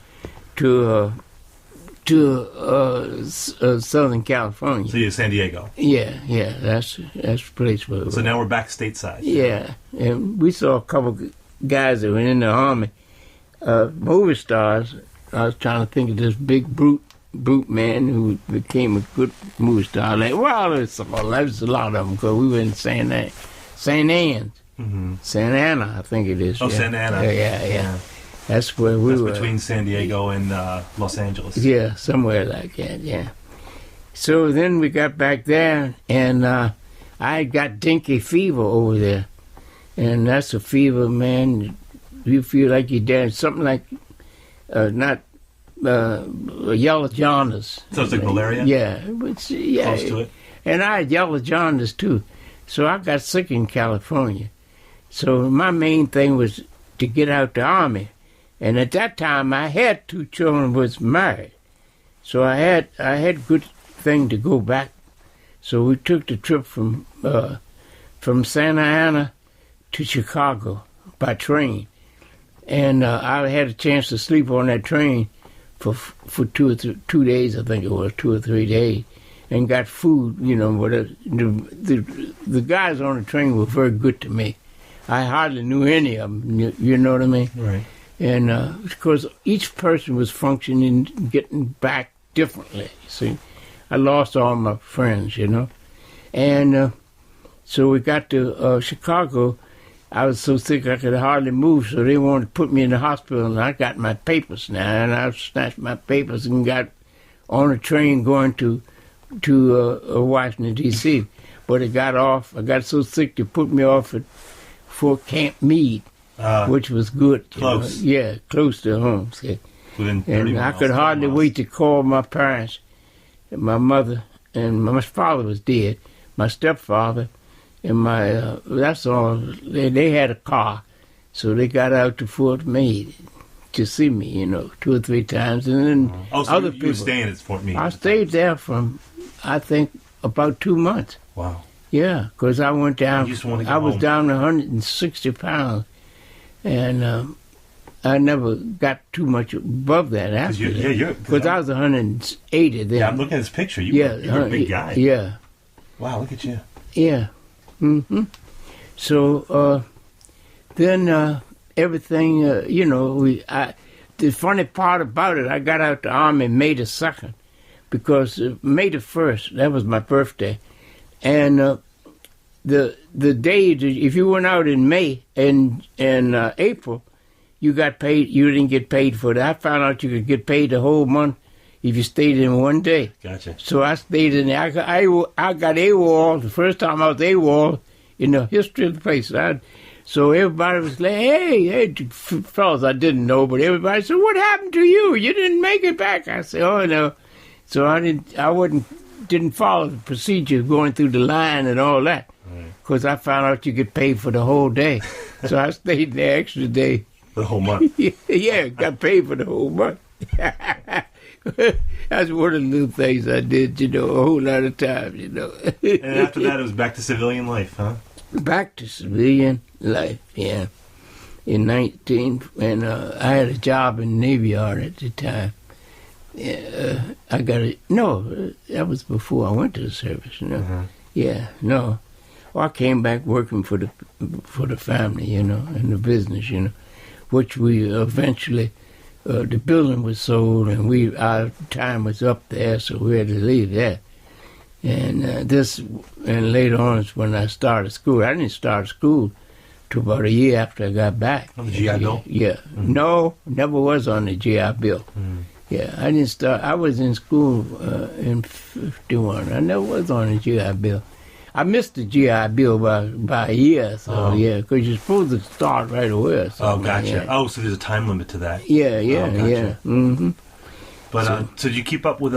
Southern California. So you're San Diego. Yeah, that's the place where. So now we're back stateside. Yeah, and we saw a couple guys that were in the Army, movie stars. I was trying to think of this big brute man who became a good movie star. There's a lot of them, because we were in St. Anne's. Mm-hmm. Santa Ana, I think it is. Oh, yeah. Santa Ana. Yeah. That's where we were. That's between San Diego and Los Angeles. Yeah, somewhere like that, yeah. So then we got back there, and I got dengue fever over there. And that's a fever, man. You feel like you're dead. Something like, not yellow jaundice. So it's like malaria? Yeah. Close to it. And I had yellow jaundice, too. So I got sick in California. So my main thing was to get out the Army. And at that time, I had 2 children, was married. So I had good thing to go back. So we took the trip from Santa Ana to Chicago by train. And I had a chance to sleep on that train for 2 days, I think it was, 2 or 3 days, and got food, whatever. The guys on the train were very good to me. I hardly knew any of them, you know what I mean? Right. And because each person was functioning, getting back differently, see. I lost all my friends, you know. And so we got to Chicago. I was so sick I could hardly move, so they wanted to put me in the hospital, and I got my papers now, and I snatched my papers and got on a train going to Washington, D.C. But it got off. I got so sick they put me off at Fort Camp Meade, which was good. Close. Yeah, close to home. See. Within 30 And miles, I could hardly 30 miles. wait to call my parents, my mother, and my father was dead, my stepfather, and my, that's all. They had a car, so they got out to Fort Meade to see me, you know, 2 or 3 times. And then Oh, so other you people. were staying at Fort Meade? I stayed there from, I think, about 2 months. Wow. Yeah, because I went down, You just wanna go I was home. down 160 pounds, and I never got too much above that after that. Because I was 180 then. Yeah, I'm looking at this picture. You were a big guy. Yeah, Wow, look at you. yeah. Hmm. So then everything, you know, the funny part about it, I got out the Army May the 2nd, because May the 1st, that was my birthday. And the day, if you went out in May and April, you got paid. You didn't get paid for that. I found out you could get paid the whole month if you stayed in one day. Gotcha. So I stayed in there. I got AWOL the first time I was AWOL in the history of the place. So everybody was like, hey, fellas I didn't know, but everybody said, what happened to you? You didn't make it back. I said, oh no. So I didn't follow the procedure going through the line and all that, because I found out you get paid for the whole day. So I stayed the extra day. The whole month. Yeah, got paid for the whole month. That's one of the little things I did, you know, a whole lot of times, you know. And after that, it was back to civilian life, huh? Back to civilian life, yeah. In 19, and I had a job in the Navy Yard at the time. I got it. No, that was before I went to the service, you know. Mm-hmm. Yeah, no. Well, I came back working for the family, you know, and the business, you know, which we eventually, the building was sold, and our time was up there, so we had to leave that. And and later on is when I started school. I didn't start school till about a year after I got back. On the GI Bill? Yeah. Mm-hmm. No, never was on the GI Bill. Mm-hmm. Yeah, I didn't start. I was in school in 51. I never was on the GI Bill. I missed the GI Bill by a year, so yeah, because you're supposed to start right away. Or something. Oh, gotcha. Yeah. Oh, so there's a time limit to that. Yeah, Oh, gotcha. yeah. Mm-hmm. But so did you keep up with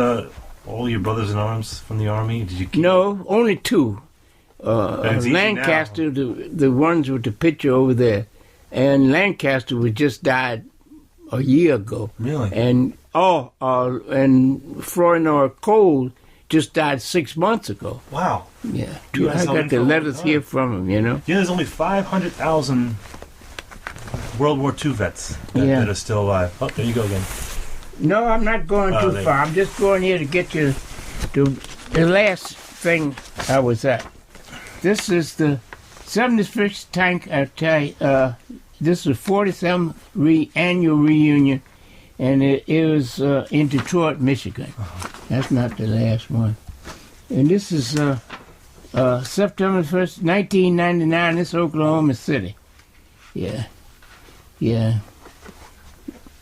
all your brothers in arms from the Army? Did you? No, only 2. It's easy Lancaster, the ones with the picture over there, and Lancaster was just died a year ago. Really? And and Flournoy Cole just died 6 months ago. Wow. Yeah, You I guys held got him the for a long letters time. here from him. You know. Yeah, there's only 500,000 World War II vets that are still alive. Oh, there you go again. No, I'm not going too there- far. I'm just going here to get you to the last thing I was at. This is the 75th tank. I tell you, this is the 47th annual reunion, and it was in Detroit, Michigan. That's not the last one. And this is September 1st, 1999. This is Oklahoma City. Yeah.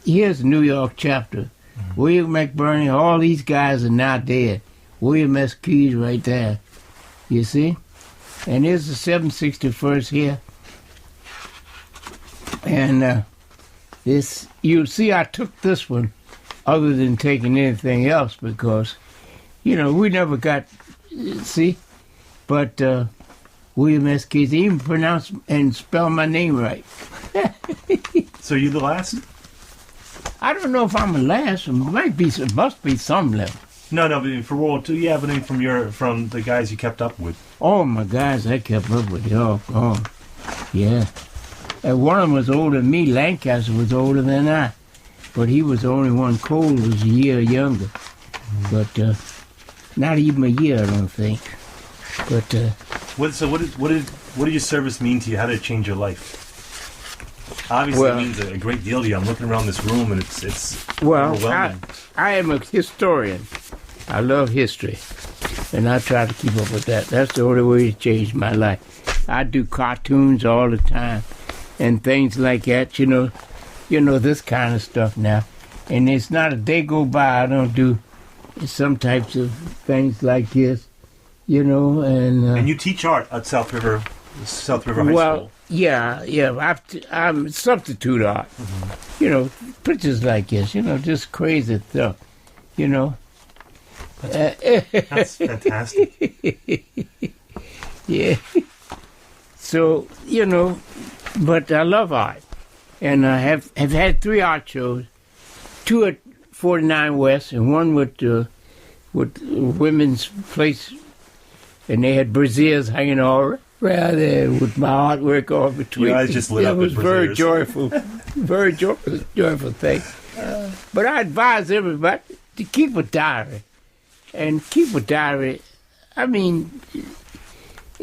Here's the New York chapter. William McBurney, all these guys are now dead. William S. Keyes right there. You see? And here's the 761st here. And this, you'll see I took this one other than taking anything else because, you know, we never got, see? But William S. Keyes, even pronounce and spell my name right. So you the last? I don't know if I'm the last. It must be some level. No, but for World War II, yeah, but I mean from the guys you kept up with. Oh, my guys, I kept up with y'all. Oh, yeah. And one of them was older than me. Lancaster was older than I. But he was the only one. Cole was a year younger. But not even a year, I don't think. But what did your service mean to you? How did it change your life? Obviously, it means a great deal to you. I'm looking around this room, and it's well, overwhelming. I am a historian. I love history, and I try to keep up with that. That's the only way to change my life. I do cartoons all the time and things like that, you know, this kind of stuff now. And it's not a day go by I don't do some types of things like this, you know. And you teach art at South River High School. Well, yeah. I'm substitute art. You know, pictures like this, you know, just crazy stuff, you know. That's fantastic. Yeah. So, you know, but I love art. And I have had 3 art shows, 2 at 49 West and one with Women's Place. And they had braziers hanging all around there with my artwork all between. Yeah, I just lit up. It was very joyful, very joyful thing. But I advise everybody to keep a diary. And keep a diary, I mean,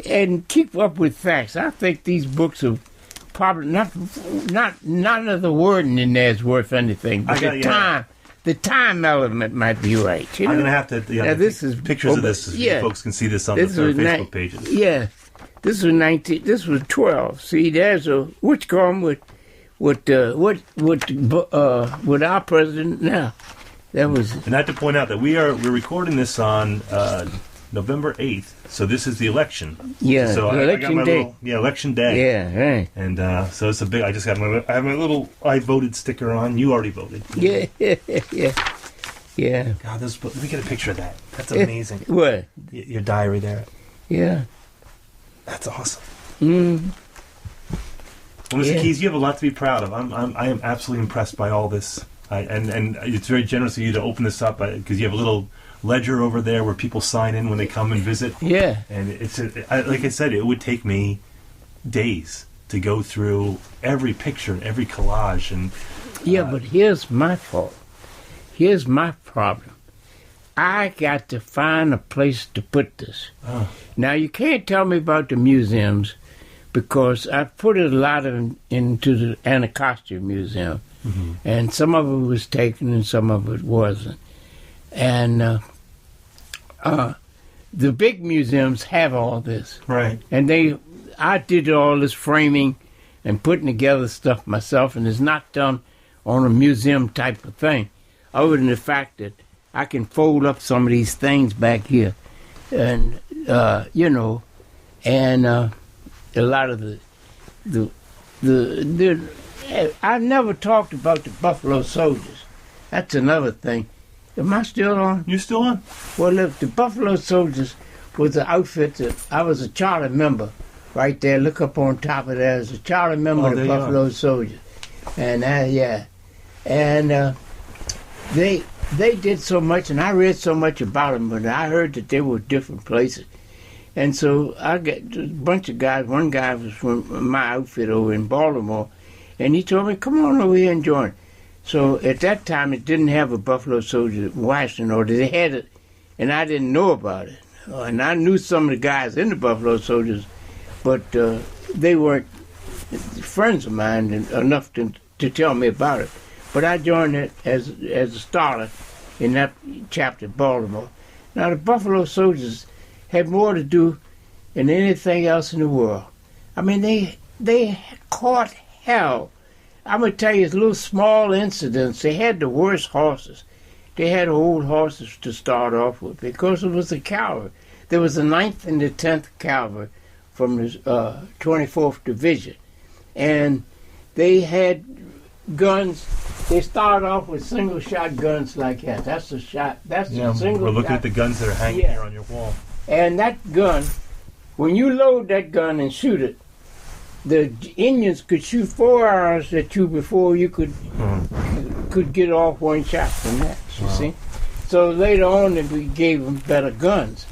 and keep up with facts. I think these books are probably not none of the wording in there is worth anything. But the time element might be right. You know? I'm gonna have to. Yeah, this is pictures of this. So folks can see this on their Facebook pages. Yeah, this was 19. This was 12. See, there's a which come with our president now. That was. And I have to point out that we're recording this on November 8th, so this is the election. Yeah, so election day. Election day. Yeah, right. And so it's a big. I just got I have my little I voted sticker on. You already voted. Yeah. God, let me get a picture of that. That's amazing. What? Your diary there. Yeah. That's awesome. Mm. Well, Mr. Keys, you have a lot to be proud of. I am absolutely impressed by all this. And it's very generous of you to open this up because you have a little ledger over there where people sign in when they come and visit. Yeah. And it's like I said, it would take me days to go through every picture and every collage. And but here's my fault. Here's my problem. I got to find a place to put this. Oh. Now, you can't tell me about the museums because I put a lot into the Anacostia Museum. Mm-hmm. And some of it was taken and some of it wasn't. And the big museums have all this. Right. And I did all this framing and putting together stuff myself, and it's not done on a museum type of thing, other than the fact that I can fold up some of these things back here. And, you know, and a lot of the I never talked about the Buffalo Soldiers. That's another thing. Am I still on? You still on? Well, look, the Buffalo Soldiers was the outfit that I was a charter member. Right there, look up on top of there. As a charter member of the Buffalo Soldiers. And and they did so much, and I read so much about them, but I heard that they were different places. And so I got a bunch of guys. One guy was from my outfit over in Baltimore. And he told me, come on over here and join. So at that time, it didn't have a Buffalo Soldier in Washington, or they had it, and I didn't know about it. And I knew some of the guys in the Buffalo Soldiers, but they weren't friends of mine enough to tell me about it. But I joined it as a starter in that chapter in Baltimore. Now, the Buffalo Soldiers had more to do than anything else in the world. I mean, they caught hell. I'm going to tell you, it's little small incidents. They had the worst horses. They had old horses to start off with because it was the cavalry. There was the 9th and the 10th Cavalry from the 24th Division. And they had guns. They started off with single-shot guns like that. That's the shot. That's the single. We're looking at the guns that are hanging here on your wall. And that gun, when you load that gun and shoot it, the Indians could shoot 4 arrows at you before you could get off one shot from that. You see, so later on we gave them better guns,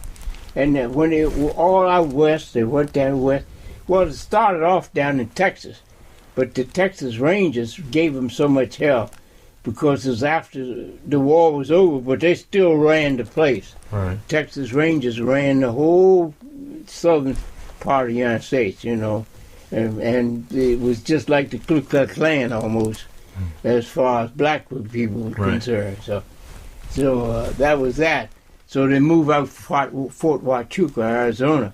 and when they were all out west, they went down west. Well, it started off down in Texas, but the Texas Rangers gave them so much hell because it was after the war was over, but they still ran the place. Right. Texas Rangers ran the whole southern part of the United States, you know. And it was just like the Ku Klux Klan almost, as far as black people were concerned. So that was that. So they move out Fort Huachuca, Arizona,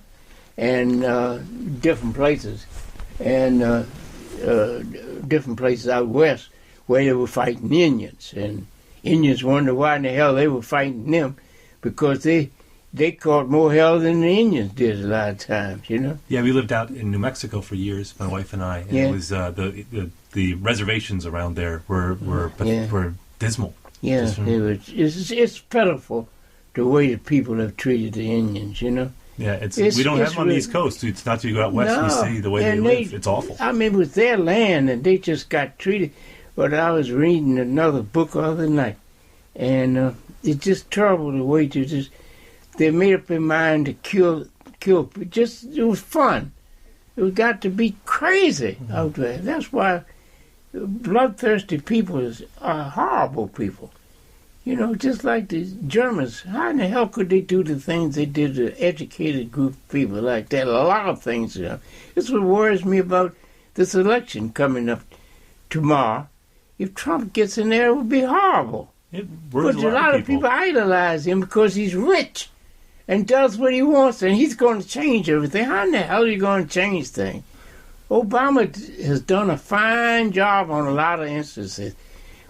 and different places, and different places out west where they were fighting Indians. And Indians wonder why in the hell they were fighting them, because they caught more hell than the Indians did a lot of times, you know. Yeah, we lived out in New Mexico for years, my wife and I, and it was the reservations around there were dismal. Yeah, it's pitiful the way the people have treated the Indians, you know. Yeah, we don't have them on the East Coast. It's not till you go out west and you see the way they live. It's awful. I mean, it was their land, and they just got treated. But I was reading another book the other night, and it's just terrible the way they made up their mind to kill. Just, it was fun. It got to be crazy out there. That's why bloodthirsty people are horrible people. You know, just like the Germans. How in the hell could they do the things they did to educated group of people like that? A lot of things. You know. This is what worries me about this election coming up tomorrow. If Trump gets in there, it would be horrible. It worries but a lot of people idolize him because he's rich and does what he wants, and he's going to change everything. How in the hell are you going to change things? Obama has done a fine job on a lot of instances,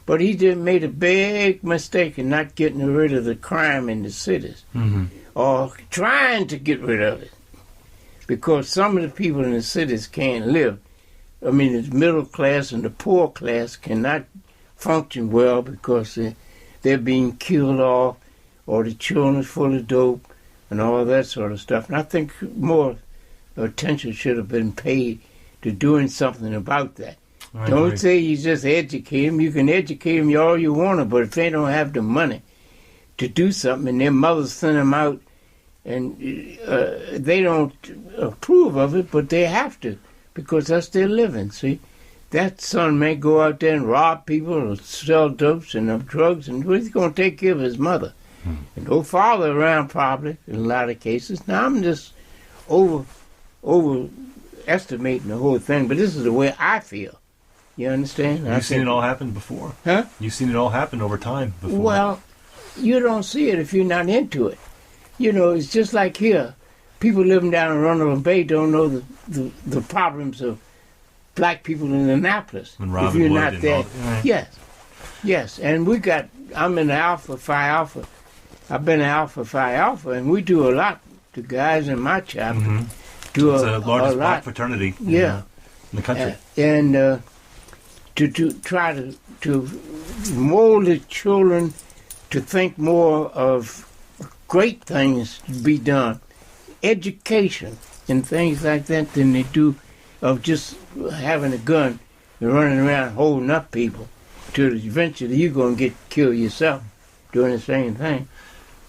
but he made a big mistake in not getting rid of the crime in the cities, or trying to get rid of it, because some of the people in the cities can't live. I mean, the middle class and the poor class cannot function well because they're being killed off, or the children are full of dope, and all that sort of stuff. And I think more attention should have been paid to doing something about that. Don't say you just educate them. You can educate them all you want to, but if they don't have the money to do something, and their mothers send them out, and they don't approve of it, but they have to, because that's their living, see? That son may go out there and rob people or sell dopes and drugs, and he's going to take care of his mother. And no father around, probably, in a lot of cases. Now, I'm just overestimating the whole thing, but this is the way I feel. You understand? You've seen it all happen before. Huh? You've seen it all happen over time before. Well, you don't see it if you're not into it. You know, it's just like here. People living down in Roanoke Bay don't know the problems of black people in Annapolis. And if you're not there. Right. Yes. And I'm in Alpha Phi Alpha. I've been in Alpha Phi Alpha, and we do a lot. The guys in my chapter do it's a the largest lot. black fraternity in the country. And to try to mold the children to think more of great things to be done, education and things like that, than they do of just having a gun and running around holding up people till eventually you're going to get killed yourself doing the same thing.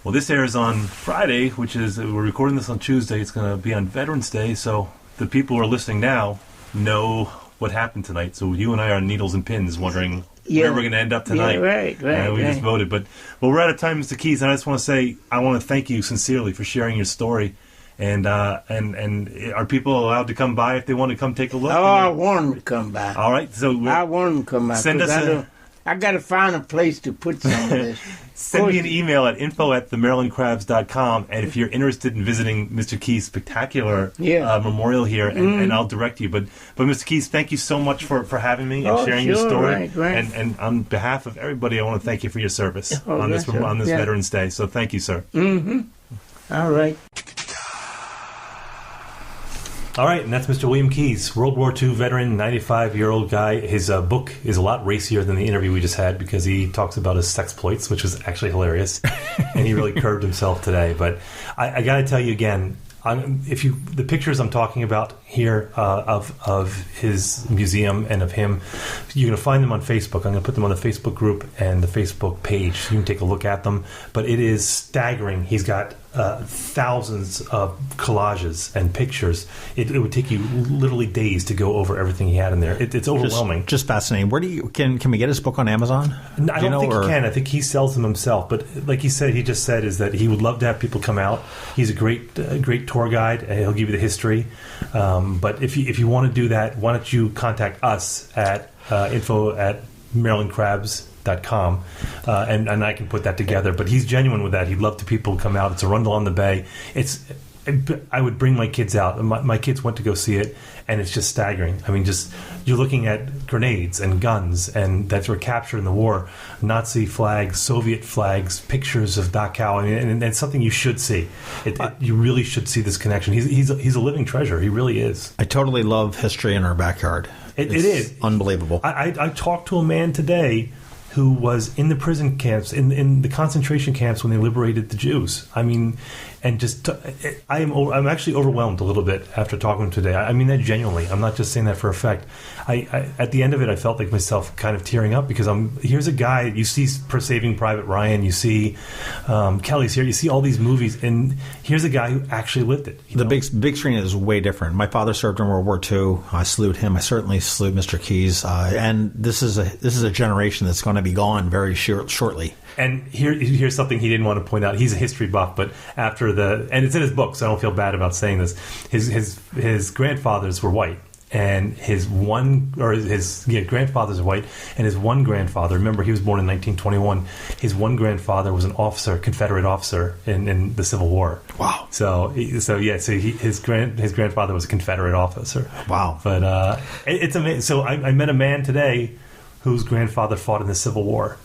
Well, this airs on Friday, which is, we're recording this on Tuesday. It's going to be on Veterans Day, so the people who are listening now know what happened tonight. So you and I are on needles and pins wondering where we're going to end up tonight. Yeah, right. We just voted. But we're out of time, Mr. Keys, and I just want to say I want to thank you sincerely for sharing your story. And are people allowed to come by if they want to come take a look? Oh, I want them to come by. All right. So I want them to come by. Send us I got to find a place to put some of this. Send me an email at info@themarylandcrabs.com, and if you're interested in visiting Mr. Keys' spectacular memorial here, and I'll direct you. But Mr. Keys, thank you so much for having me and sharing your story. Right. And on behalf of everybody, I want to thank you for your service on this Veterans Day. So thank you, sir. All right. All right, and that's Mr. William Keys, World War II veteran, 95-year-old guy. His book is a lot racier than the interview we just had because he talks about his sexploits, which was actually hilarious, and he really curbed himself today. But I got to tell you again, the pictures I'm talking about here of his museum and of him, you're going to find them on Facebook. I'm going to put them on the Facebook group and the Facebook page. You can take a look at them. But it is staggering. He's got thousands of collages and pictures. It would take you literally days to go over everything he had in there. It's overwhelming. Just fascinating. Where can we get his book on Amazon? I don't think he can. I think he sells them himself. But like he just said, is that he would love to have people come out. He's a great tour guide. And he'll give you the history. But if you want to do that, why don't you contact us at MarylandCrabs.com, and I can put that together. But he's genuine with that. He'd love to people come out. It's a Rundle on the Bay. I would bring my kids out. My kids went to go see it, and it's just staggering. I mean, just you're looking at grenades and guns and that were captured in the war, Nazi flags, Soviet flags, pictures of Dachau. I mean, and it's something you should see. You really should see this connection. He's a living treasure. He really is. I totally love history in our backyard. It is unbelievable. I talked to a man today who was in the prison camps, in the concentration camps when they liberated the Jews. I mean, and just I'm actually overwhelmed a little bit after talking to him today. I mean that genuinely. I'm not just saying that for effect. I at the end of it, I felt like myself kind of tearing up because here's a guy you see for Saving Private Ryan, you see Kelly's here, you see all these movies, and here's a guy who actually lived it. The big screen is way different. My father served in World War II. I salute him. I certainly salute Mr. Keyes. And this is a generation that's going to be gone very shortly. And here's something he didn't want to point out. He's a history buff, but after and it's in his book, so I don't feel bad about saying this. His grandfathers were white, and his grandfathers are white, and his one grandfather. Remember, he was born in 1921. His one grandfather was an officer, Confederate officer in the Civil War. Wow. So his grandfather was a Confederate officer. Wow. But it's amazing. So I met a man today whose grandfather fought in the Civil War.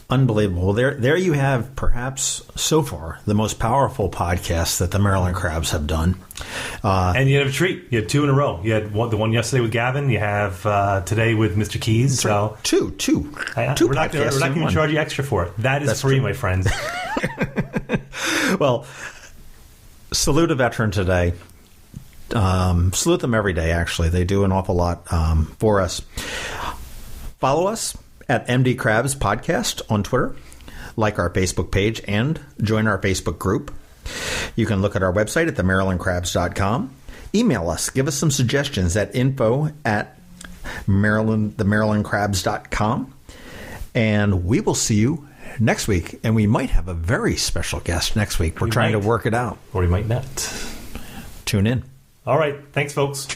Unbelievable. There you have, perhaps so far, the most powerful podcast that the Maryland Crabs have done. And you have a treat. You had two in a row. You had the one yesterday with Gavin. You have today with Mr. Keyes. So two we're not going to charge you extra for it. That's free, my friends. Well, salute a veteran today. Salute them every day, actually. They do an awful lot for us. Follow us at MD Crabs Podcast on Twitter, like our Facebook page, and join our Facebook group. You can look at our website at themarylandcrabs.com. Email us. Give us some suggestions at info@themarylandcrabs.com. And we will see you next week. And we might have a very special guest next week. We're trying to work it out. Or we might not. Tune in. All right. Thanks, folks.